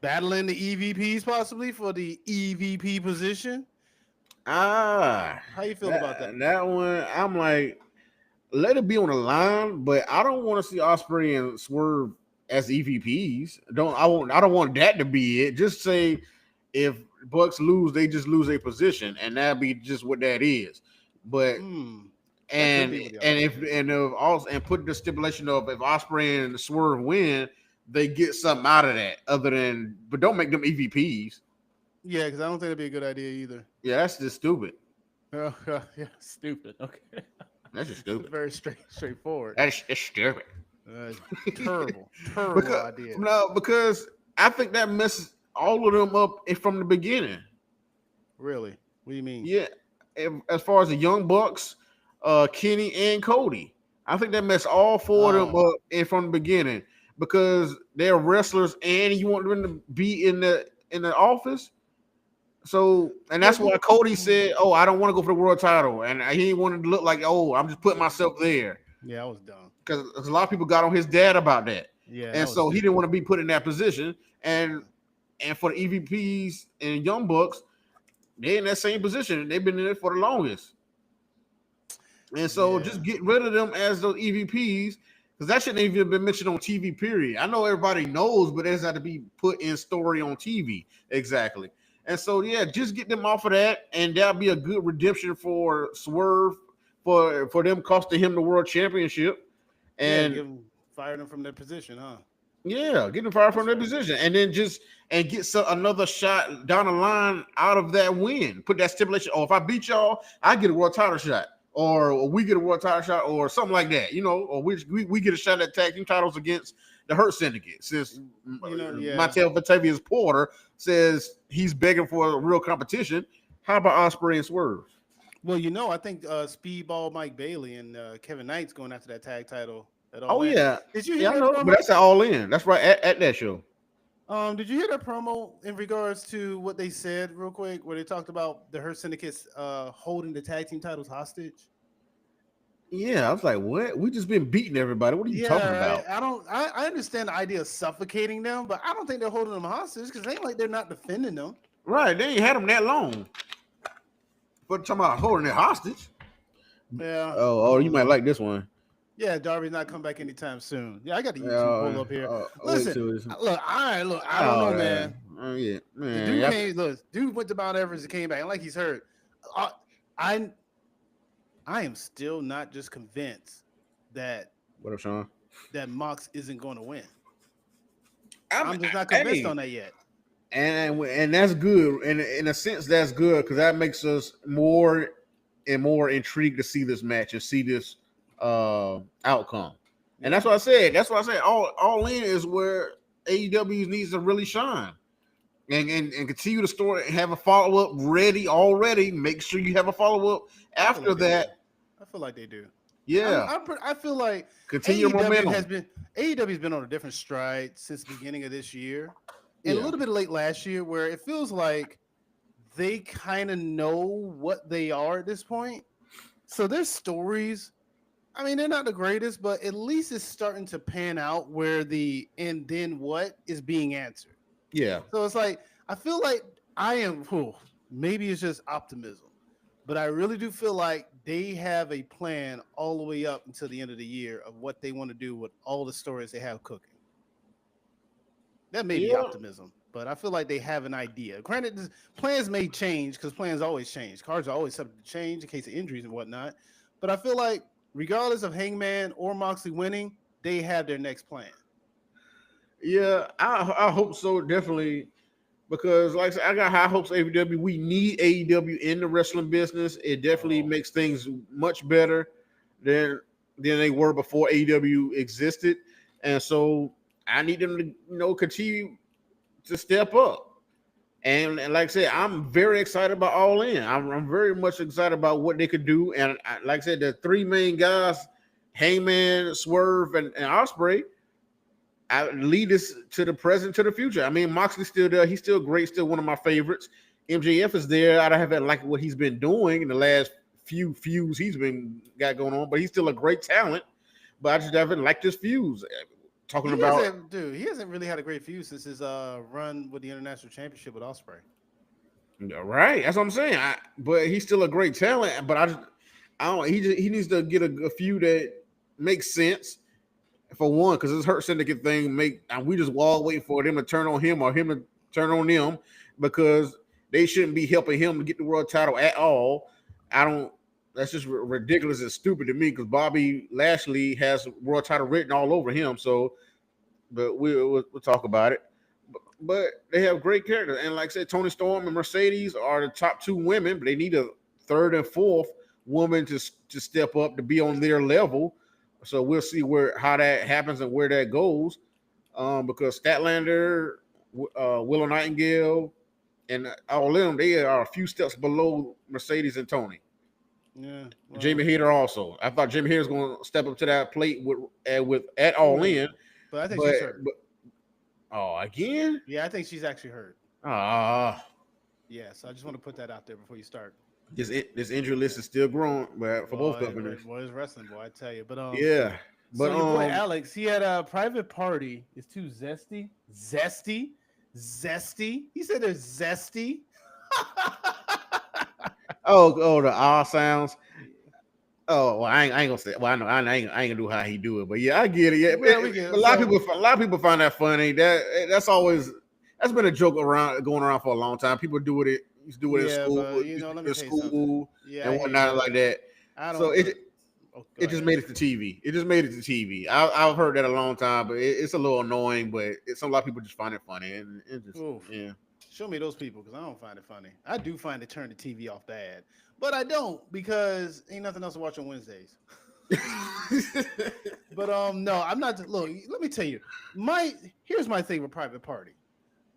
battling the EVPs possibly for the EVP position. Ah, How you feel about that? that one. I'm like, let it be on the line, but I don't want to see Osprey and Swerve as EVPs. I don't want that to be it. Just say if Bucks lose, they just lose a position, and that'd be just what that is. But That could and be what y'all and saying. if also and put the stipulation of if Osprey and Swerve win, they get something out of that other than, but don't make them EVPs. Yeah, because I don't think that'd be a good idea either. Yeah, that's just stupid. Yeah, stupid. Okay, That's just stupid. very straightforward. It's stupid. Terrible, terrible because idea. no, because I think that messes all of them up from the beginning. Really? What do you mean? Yeah, as far as the Young Bucks, Kenny and Cody, I think that messed all four of them Oh, up from the beginning because they're wrestlers and you want them to be in the office. So, and well, that's why Cody said, "Oh, I don't want to go for the world title," and he wanted to look like, "Oh, I'm just putting myself there." yeah, I was dumb. Because a lot of people got on his dad about that, Yeah, and that was so he stupid. didn't want to be put in that position. And for the EVPs and Young Bucks, they're in that same position. They've been in it for the longest, and so Yeah, just get rid of them as those EVPs because that shouldn't even been mentioned on TV. Period. I know everybody knows, but it has to be put in story on TV exactly. And so yeah, just get them off of that, and that'll be a good redemption for Swerve for them costing him the world championship. yeah. And Fired them from their position, huh? yeah, get them fired That's from their fair. position, and then just and get another shot down the line out of that win. Put that stipulation. Oh, if I beat y'all, I get a world title shot, or we get a world title shot, or something like that. Or we get a shot at tag team titles against the Hurt Syndicate. Since Yeah. Mattel Vatavius Porter says he's begging for a real competition, how about Osprey and Swerve? Well, I think Speedball Mike Bailey and Kevin Knight's going after that tag title at Oh All In. yeah, Did you hear yeah, I that know, promo? but that's all in. That's right at that show. Did you hear that promo in regards to what they said real quick, where they talked about the Hurt Syndicates holding the tag team titles hostage? Yeah, I was like, what? We just been beating everybody. What are you talking Yeah, about? I don't. I understand the idea of suffocating them, but I don't think they're holding them hostage because they ain't like they're not defending them. Right, they ain't had them that long. But talking about holding it hostage. Yeah. Oh, you might like this one. Yeah, Darby's not coming back anytime soon. Yeah, I got the YouTube pull Uh, up here. wait Listen, till this. look, I don't Oh know, yeah, man. yeah, The man. dude Yep. came. Look, dude went to Mount Everest and came back, and like he's hurt. I, I, I am still not just convinced that What up, Sean? Mox isn't going to win. I'm, I'm just not convinced hey, on that yet. and that's good. And in a sense, that's good because that makes us more and more intrigued to see this match and see this outcome. And Yeah, that's what I said. That's what I said. All in is where AEW needs to really shine. And continue the story and have a follow up ready already. Make sure you have a follow up I feel after like they do. that. I feel like they do. Yeah, I feel like continue your momentum. AEW's been on a different stride since the beginning of this year, and a Yeah, little bit late last year, where it feels like they kind of know what they are at this point. So their stories, I mean, they're not the greatest, but at least it's starting to pan out where the and then what is being answered. yeah, So it's like I feel like I am. Maybe it's just optimism, but I really do feel like they have a plan all the way up until the end of the year of what they want to do with all the stories they have cooking. That may be yeah, optimism, but I feel like they have an idea. Granted, plans may change because plans always change. Cards are always subject to change in case of injuries and whatnot. But I feel like regardless of Hangman or Moxley winning, they have their next plan. yeah. I hope so, definitely. Because, like I said, I got high hopes for AEW. We need AEW in the wrestling business. It definitely makes things much better than they were before AEW existed. And so I need them to, continue to step up. And like I said, I'm very excited about All In. I'm very much excited about what they could do. And like I said, the three main guys, Hangman, Swerve, and Ospreay, I lead us to the present, to the future. I mean, Moxley's still there. He's still great, still one of my favorites. MJF is there. I haven't liked what he's been doing in the last few feuds he's been got going on, but he's still a great talent. But I just haven't liked his feuds. Talking about He hasn't really had a great feud since his run with the International Championship with Ospreay. right, that's what I'm saying. But he's still a great talent. But I don't. He needs to get a feud that makes sense. For one, because this Hurt Syndicate thing and we just all wait for them to turn on him or him to turn on them because they shouldn't be helping him to get the world title at all. I don't. That's just ridiculous and stupid to me because Bobby Lashley has world title written all over him. So, but we'll talk about it. But they have great characters, and like I said, Tony Storm and Mercedes are the top two women, but they need a third and fourth woman to step up to be on their level. So we'll see how that happens and where that goes. Because Statlander, Willow Nightingale, and all of them, they are a few steps below Mercedes and Tony. Yeah, well, Jamie Hayter also. I thought Jamie Hayter was going to step up to that plate with at All In, but I think she's hurt. Again? Yeah, I think she's actually hurt. Yeah, so I just want to put that out there before you start. This injury list is still growing, but for both companies. Boy, it's wrestling, boy, I tell you. But yeah. But so your boy Alex, he had a private party. It's too zesty. He said they're zesty. the R sounds. Oh, well, I ain't gonna say. Well, I know I ain't gonna do how he do it, but yeah, I get it. Yeah, a lot of people find that funny. That's been a joke going around for a long time. People do it. Used to do it in school, let me school, and whatnot like that. It just made it to TV. It just made it to TV. I've heard that a long time, but it's a little annoying. But a lot of people just find it funny, and it just yeah. Show me those people because I don't find it funny. I do find it turn the TV off bad, but I don't because ain't nothing else to watch on Wednesdays. But no, I'm not. Look, let me tell you. Here's my thing with Private Party.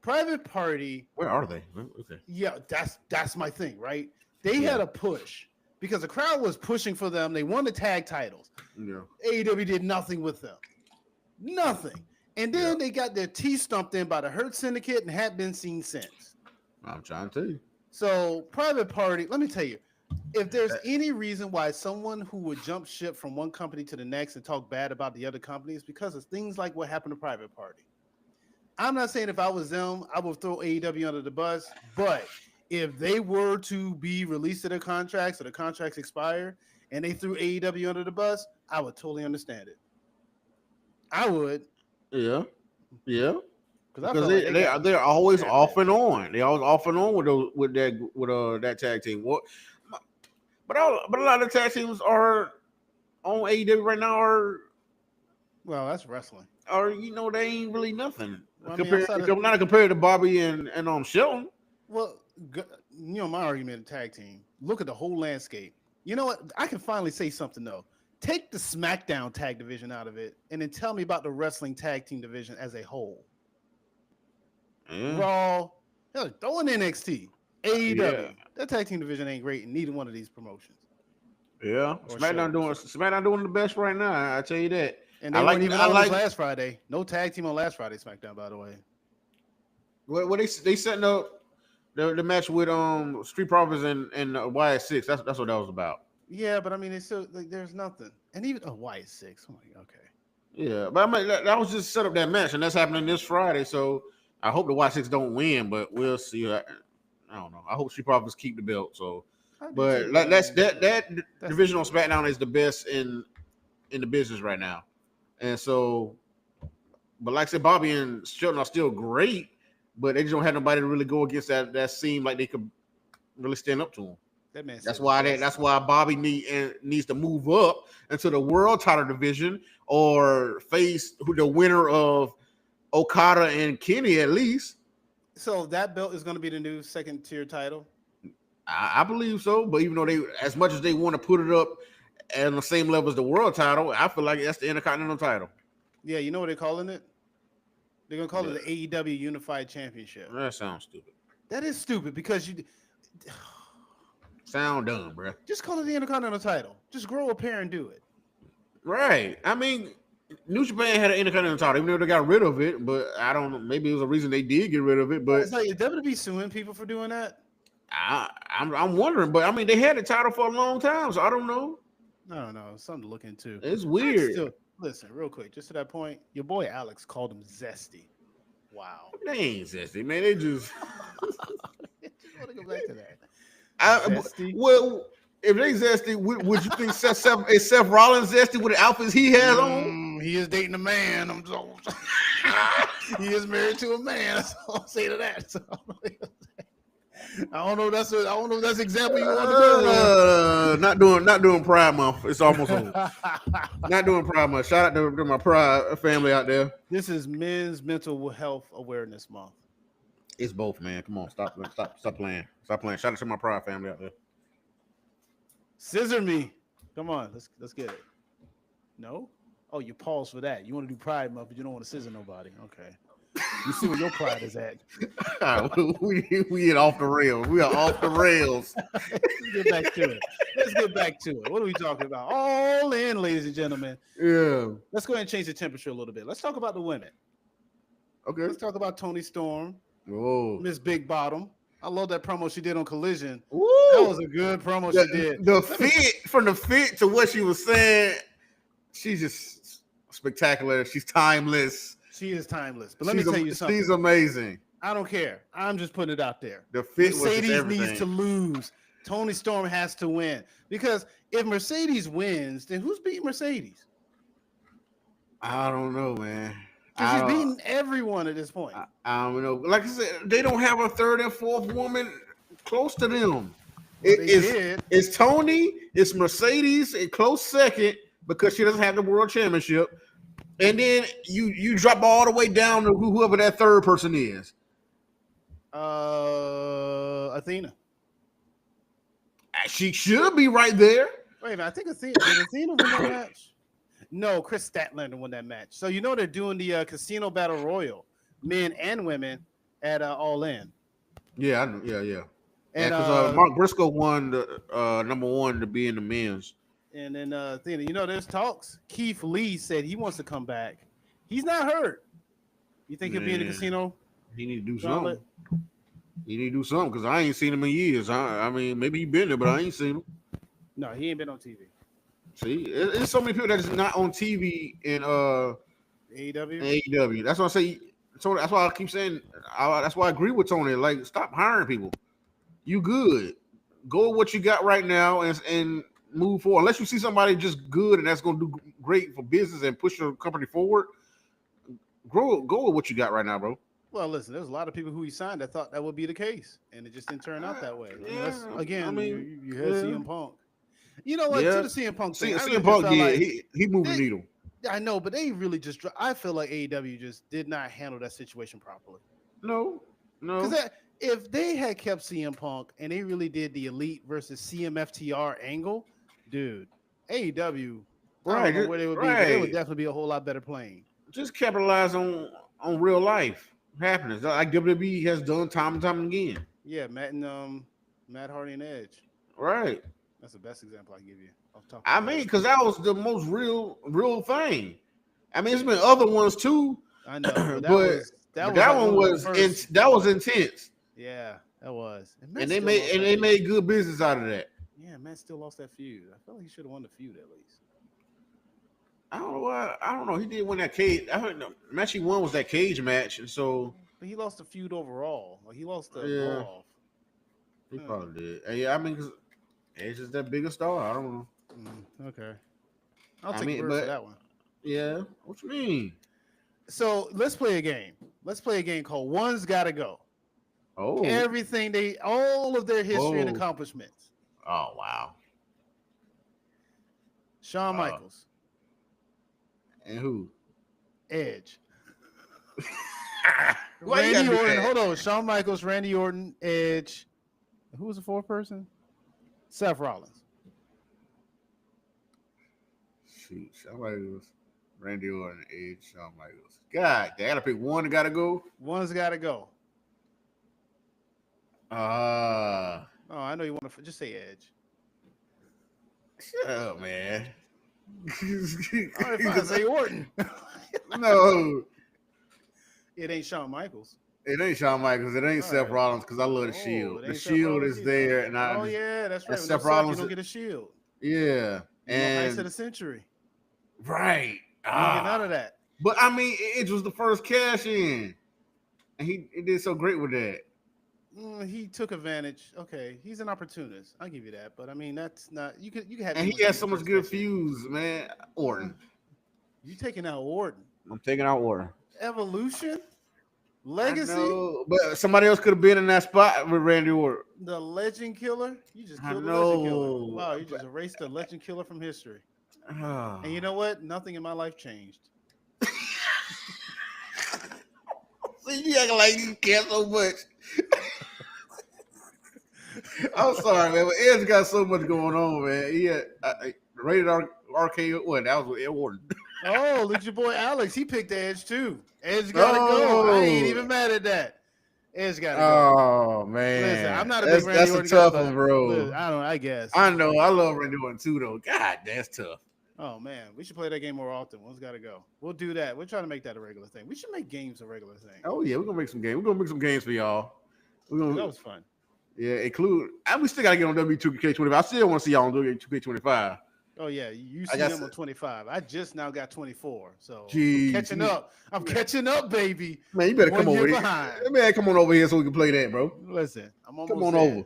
Private Party. Where are they? Okay. Yeah, that's my thing, right? They had a push because the crowd was pushing for them. They won the tag titles. Yeah. AEW did nothing with them. Nothing. And then they got their teeth stumped in by the Hurt Syndicate and have been seen since. I'm trying to tell you. So, Private Party, let me tell you, if there's any reason why someone who would jump ship from one company to the next and talk bad about the other company, it's because of things like what happened to Private Party. I'm not saying if I was them, I would throw AEW under the bus, but if they were to be released to their contracts or the contracts expire and they threw AEW under the bus, I would totally understand it. I would. Yeah. Because Because they're always off and on. They always off and on with that tag team. But a lot of tag teams are on AEW right now well, that's wrestling. Or they ain't really nothing. Well, compared to Bobby and Shelton. Well, my argument in tag team. Look at the whole landscape. You know what? I can finally say something though. Take the SmackDown tag division out of it, and then tell me about the wrestling tag team division as a whole. Raw, throw in NXT, AEW. Yeah. That tag team division ain't great in neither one of these promotions. Yeah, SmackDown doing the best right now. I tell you that. And they weren't even on last Friday. No tag team on last Friday SmackDown, by the way. Well, they setting up the match with Street Profits and YS6. That's what that was about. Yeah, but I mean, it's still there's nothing, and even YS6. Oh my, okay. Yeah, but I mean that was just set up that match, and that's happening this Friday. So I hope the Y6 don't win, but we'll see. I don't know. I hope Street Profits keep the belt. So, but that division on SmackDown is the best in the business right now, and so. But like I said, Bobby and Shelton are still great, but they just don't have nobody to really go against that seem like they could really stand up to them. That's why Bobby needs to move up into the world title division or face the winner of Okada and Kenny at least. So that belt is going to be the new second tier title. I believe so, but even though as much as they want to put it up at the same level as the world title, I feel like that's the Intercontinental title. Yeah, you know what they're calling it? They're going to call it the AEW Unified Championship. That sounds stupid. That is stupid because you sound dumb, bro. Just call it the Intercontinental title. Just grow a pair and do it. Right. I mean, New Japan had an Intercontinental title, even though they got rid of it. But I don't know. Maybe it was a reason they did get rid of it. But it's like, is WWE suing people for doing that? I'm wondering. But I mean, they had the title for a long time, so I don't know. I don't know. It's something to look into. It's weird. Listen, real quick, just to that point, your boy Alex called him zesty. Wow. They ain't zesty, man. They just. I want to go back to that. Well, if they zesty, would you think Seth Rollins zesty with the outfits he has on? He is dating a man. He is married to a man. That's all I'll say to that. So, I don't know if that's example you want to go. Not doing Pride Month. It's almost over. Not doing Pride Month. Shout out to my Pride family out there. This is Men's Mental Health Awareness Month. It's both, man. Come on, stop playing. Stop playing. Shout out to my Pride family out there. Scissor me. Come on, let's get it. No? Oh, you pause for that. You want to do Pride Month, but you don't want to scissor nobody. Okay. You see where your pride is at. We get off the rails. We are off the rails. Let's get back to it. What are we talking about? All in, ladies and gentlemen. Yeah. Let's go ahead and change the temperature a little bit. Let's talk about the women. Okay. Let's talk about Toni Storm. Oh. Miss Big Bottom. I love that promo she did on Collision. Woo. That was a good promo she did. From the fit to what she was saying, she's just spectacular. She's timeless. She is timeless. But let me tell you something. She's amazing. I don't care. I'm just putting it out there. The fit Mercedes needs to lose. Toni Storm has to win. Because if Mercedes wins, then who's beating Mercedes? I don't know, man. She's beating everyone at this point. I don't know. Like I said, they don't have a third and fourth woman close to them. It's Toni, it's Mercedes, a close second because she doesn't have the world championship. And then you drop all the way down to whoever that third person is. Athena. She should be right there. Wait a minute, I think Athena win that match. No, Chris Statlander won that match. So you know they're doing the Casino Battle Royal, men and women at All In. Yeah. And because Mark Briscoe won the number one to be in the men's. And then Athena, there's talks. Keith Lee said he wants to come back. He's not hurt. You think he'll be in the casino? He need to do something. He need to do something because I ain't seen him in years. I mean, maybe he been there, but I ain't seen him. No, he ain't been on TV. See, there's so many people that is not on TV in AEW. That's what I say. So that's why I keep saying. That's why I agree with Tony. Like, stop hiring people. You good. Go with what you got right now and move forward. Unless you see somebody just good and that's going to do great for business and push your company forward, go with what you got right now, bro. Well, listen, there's a lot of people who he signed that thought that would be the case, and it just didn't turn out that way. Unless, I again, mean, you had yeah, CM Punk. You know what? To yeah. the CM Punk thing, See, I really CM just Punk, felt yeah, like he moved the they, needle. I know, but they really just. I feel like AEW just did not handle that situation properly. No, Because if they had kept CM Punk and they really did the Elite versus CMFTR angle, dude, AEW, I don't right, know where they would be, but they would right. definitely be a whole lot better playing. Just capitalize on real life happenings like WWE has done time and time again. Yeah, Matt Hardy and Edge. Right. That's the best example I can give you off the top of I my mean, head. because that was the most real thing. I mean, there's been other ones too, I know, but but that was that like one one of the was first. that was intense, Yeah, that was. And and Matt still lost that they feud. made good business out of that. Yeah, Matt still lost that feud. I feel like he should have won the feud at least. I don't know why. I don't know. He did win that cage. I heard the match he won was that cage match, and so But he lost the feud overall. Like he lost the blow yeah, off. he probably did. And yeah, I mean, 'cause Edge is that bigger star. I don't know. Okay. I'll I take your mean, word for but that one. yeah, what you mean? So let's play a game. Let's play a game called One's Gotta Go. Oh, All of their history and oh, accomplishments. oh, wow. Shawn Michaels, And who? Edge. Why you Randy gotta do Orton. that? Hold on. Shawn Michaels, Randy Orton, Edge. Who was the fourth person? Seth Rollins. Shoot, Shawn Michaels, Randy Orton, Edge, Shawn Michaels. God, they gotta pick one. That gotta go. One's got to go. Uh Oh, I know you want to just say Edge. Shut up, man. All right, fine. Say Orton. No, It ain't Shawn Michaels. it ain't Shawn Michaels. It ain't All Seth right. Rollins because I love the Oh, Shield. it The ain't Seth Shield Rollins is either. there, and Oh yeah, that's right. and With Seth no Seth, you Rollins. don't get a shield. Yeah, You know, Heist of and the Century. right. You don't get none of that. But I mean, it was the first cash in, and he did so great with that. He took advantage. Okay, he's an opportunist. I'll give you that. But I mean, that's not you can have. And he has so much good feuds, man. Orton. You taking out Orton? I'm taking out Orton. Evolution, I Legacy, know, but somebody else could have been in that spot with Randy Orton. the Legend Killer. You just I killed the Legend Killer. know. Wow, you just erased the Legend Killer from history. Ah. And you know what? Nothing in my life changed. See, you acting like you care so much. I'm sorry, man, but Ed's got so much going on, man. He had rated RKO. What? That was with Ed Orton. Oh, look at your boy Alex. He picked Edge too. Edge gotta go. I ain't even mad at that. Edge gotta go. Oh man, Listen, I'm not a big Randy that's Orton a tough guy, one, bro. listen, I guess. I know. I love Randy Orton too, though. God, that's tough. Oh man, we should play that game more often. One's got to go. We'll do that. We're trying to make that a regular thing. We should make games a regular thing. Oh yeah, we're gonna make some games. We're gonna make some games for y'all. That was fun. Yeah, include. We still gotta get on W2K25. I still want to see y'all on W2K25. Oh yeah, you see them on 25. I just now got 24, so I'm catching up. I'm catching up, baby. Man, you better come over here. Man, come on over here so we can play that, bro. Listen, I'm almost come on there. over.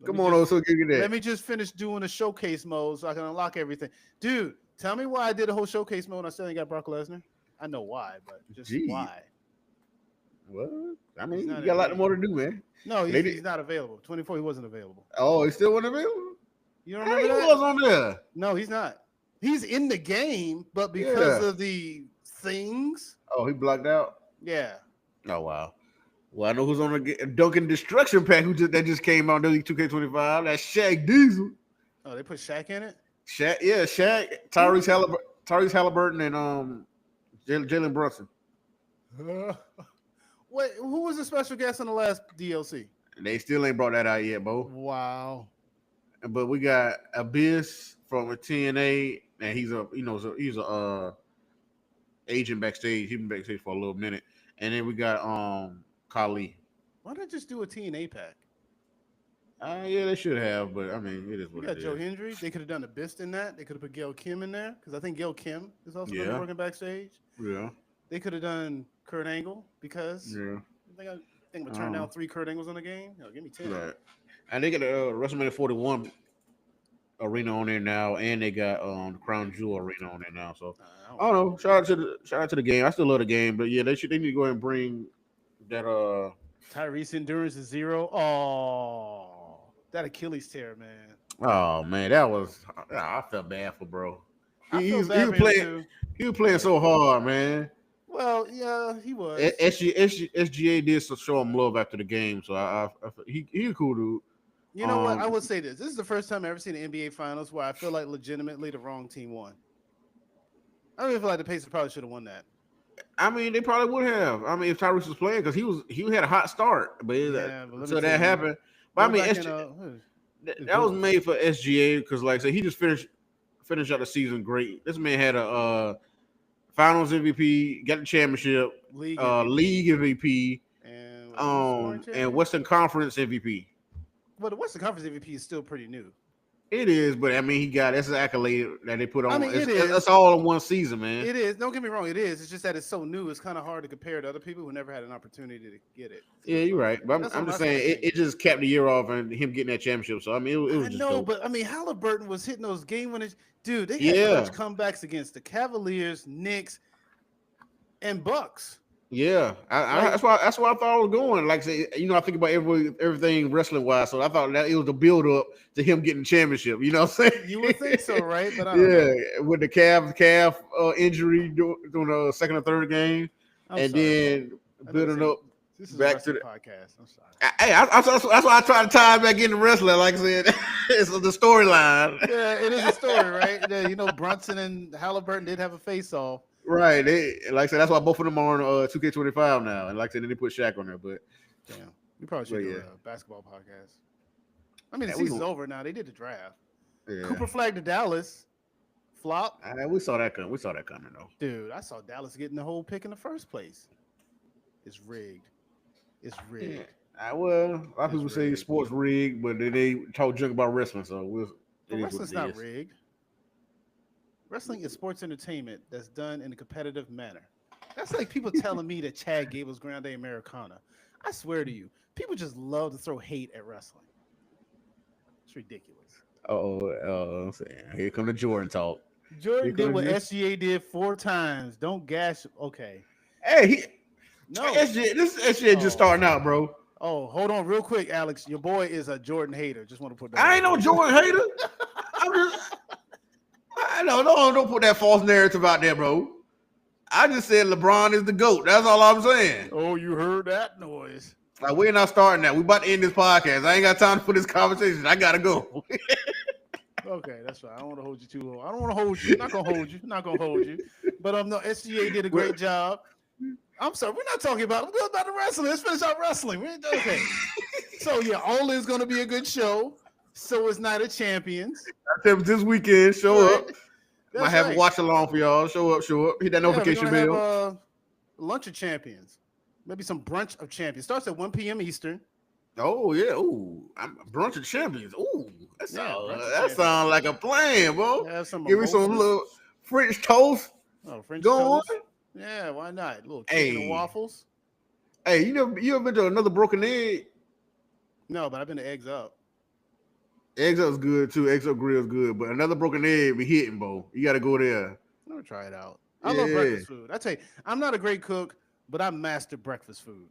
Come on over so we can get that. Let me just finish doing the showcase mode so I can unlock everything, dude. Tell me why I did a whole showcase mode and I still ain't got Brock Lesnar. I know why, but just why. What? I mean, you got a lot more to do, man. No, he's not available. 24, he wasn't available. Oh, he still wasn't available? You don't remember that? He was on there. No, he's not. He's in the game, but because of the things. Oh, he blocked out? Yeah. Oh, wow. Well, I know who's on the Duncan Destruction Pack that just came out in W2K25. That's Shaq Diesel. Oh, they put Shaq in it? Shaq, Tyrese Halliburton, and Jalen Brunson. Wait, who was the special guest on the last DLC? They still ain't brought that out yet, Bo. Wow. But we got Abyss from TNA, and he's a agent backstage. He's been backstage for a little minute, and then we got Khali. Why not just do a TNA pack? Yeah, they should have, but I mean, it is what it is. We got Joe Hendry. They could have done a Abyss in that. They could have put Gail Kim in there because I think Gail Kim is also going to be working backstage. Yeah. They could have done Kurt Angle because I think I'm going to turn down 3 Kurt Angles on the game. Give me 10. Right. And they got WrestleMania 41 arena on there now, and they got the Crown Jewel arena on there now. So I I don't know. Shout out to the game. I still love the game, but yeah, they need to go ahead and bring that Tyrese endurance is 0. Oh, that Achilles tear, man. oh man, that was I felt bad for bro. I He, he feel was he bad was for him playing too. he was playing so hard, man. Well, yeah, he was. SGA did show him love after the game, so he a cool dude. You know what? I would say this. This is the first time I've ever seen the NBA Finals where I feel like legitimately the wrong team won. I don't even feel like the Pacers probably should have won that. I mean, they probably would have. I mean, if Tyrese was playing, because he had a hot start, but Yeah, but let me so tell that you, happened. But I go mean, back in, that was made for SGA because, like I said, he just finished out the season great. This man had a Finals MVP, got the championship, league MVP, and and Western Conference MVP. But the Western Conference MVP is still pretty new. It is, but I mean, that's an accolade that they put on. I mean, it's all in one season, man. It is. Don't get me wrong. It is. It's just that it's so new. It's kind of hard to compare to other people who never had an opportunity to get it. Yeah, you're right. But I'm just saying, it just capped the year off and him getting that championship. So I mean, it was just dope. But I mean, Halliburton was hitting those game winners. Dude, they had clutch comebacks against the Cavaliers, Knicks, and Bucks. Yeah, that's why I thought I was going. Like I said, I think about everything wrestling wise. So I thought that it was the build up to him getting the championship. You know what I'm saying? You would think so, right? But I don't know. With the calf injury during the second or third game, then building up this is back to the podcast. I'm sorry. That's why I try to tie it back into wrestling. Like I said, it's the storyline. Yeah, it is a story, right? Yeah, Brunson and Halliburton did have a face off. Right, like I said, that's why both of them are on 2K25 now, and like I said, then they put Shaq on there. But damn, we probably should do a basketball podcast. I mean, the season's over now. They did the draft. Yeah. Cooper flagged to Dallas. Flop. We saw that coming. Though. Dude, I saw Dallas getting the whole pick in the first place. It's rigged. It's rigged. Yeah. Well, a lot of people say sports rigged, but they talk junk about wrestling. So wrestling's not rigged. Wrestling is sports entertainment that's done in a competitive manner. That's like people telling me that Chad Gable's Grande Americana. I swear to you, people just love to throw hate at wrestling. It's ridiculous. Here come the Jordan talk. Jordan did what SGA did 4 times. Don't gash. Okay. Hey, this SGA just starting out, bro. Oh, hold on real quick, Alex. Your boy is a Jordan hater. Just want to put that. I ain't no Jordan hater. I'm just. Don't put that false narrative out there, bro. I just said LeBron is the GOAT. That's all I'm saying. Oh, you heard that noise. Like, we're not starting that. We about to end this podcast. I ain't got time for this conversation. I gotta go. Okay, that's right. I don't want to hold you too long. I don't want to hold you. Not gonna hold you. But no, SGA did a great job. I'm sorry, we're not talking about the wrestling. Let's finish our wrestling. Okay. So yeah, all is gonna be a good show. So is Night of Champions. This weekend, show up. Might have a watch along for y'all. Show up. Hit that notification bell. Have, lunch of Champions. Maybe some brunch of champions. Starts at 1 p.m. Eastern. Oh yeah. Ooh, brunch of champions. Ooh, that sounds like a plan, bro. Give me some little French toast. Oh, French toast. Yeah, why not? A little chicken and waffles. Hey, you ever been to Another Broken Egg? No, but I've been to Eggs Up. Eggs Up's good too. Eggs Up Grill's good, but Another Broken Egg be hitting, bro. You got to go there. Let me try it out. I love breakfast food. I tell you, I'm not a great cook, but I master breakfast food.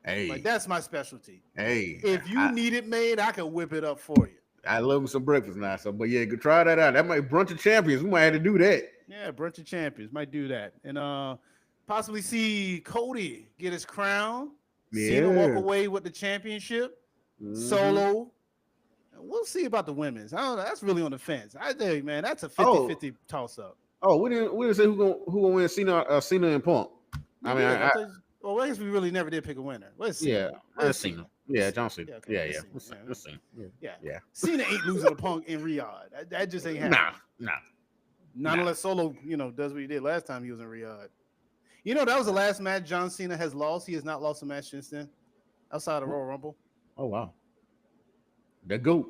Hey, like that's my specialty. Hey, if you need it made, I can whip it up for you. I love me some breakfast now, so but yeah, go try that out. That might brunch of champions. We might have to do that. Yeah, brunch of champions might do that, and possibly see Cody get his crown. Yeah, Cena walk away with the championship. Solo. We'll see about the women's. I don't know. That's really on the fence. I think, man, that's a 50-50 toss up. Oh, we didn't say who gonna win Cena and Punk. I mean, I guess we really never did pick a winner. Let's see. Yeah, Cena. Yeah, John Cena. Yeah. Let's see. Yeah. Cena ain't losing to Punk in Riyadh. That just ain't happening. Nah. Not unless Solo, does what he did last time he was in Riyadh. That was the last match John Cena has lost. He has not lost a match since then, outside of Royal Rumble. Oh wow. The GOAT.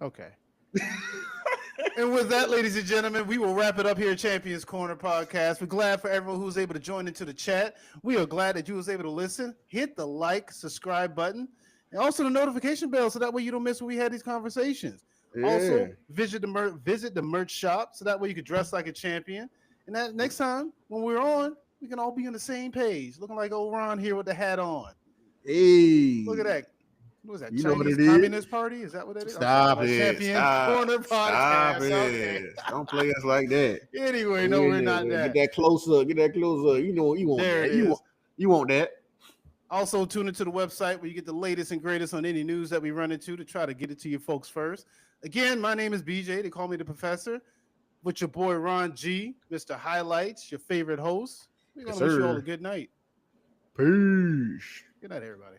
Okay. And with that, ladies and gentlemen, we will wrap it up here at Champions Corner Podcast. We're glad for everyone who's able to join into the chat. We are glad that you was able to listen. Hit the like, subscribe button, and also the notification bell so that way you don't miss when we had these conversations. Also, Yeah. visit the merch shop so that way you can dress like a champion. And that next time when we're on, we can all be on the same page, looking like old Ron here with the hat on. Hey, Look at that. What was that? you know what Chinese it is? Communist Party? Is that what it is? I'm talking Stop about it. Champion Corner Stop Podcast. Okay. it. Don't play us like that. Anyway, no, we're not Get that. that closer. Get that closer. You know you want There that. it is. You want that. Also, tune into the website where you get the latest and greatest on any news that we run into to try to get it to you folks first. Again, my name is BJ. They call me the Professor. With your boy Ron G, Mr. Highlights, your favorite host. We're going to wish you all a good night. Peace. Good night, everybody.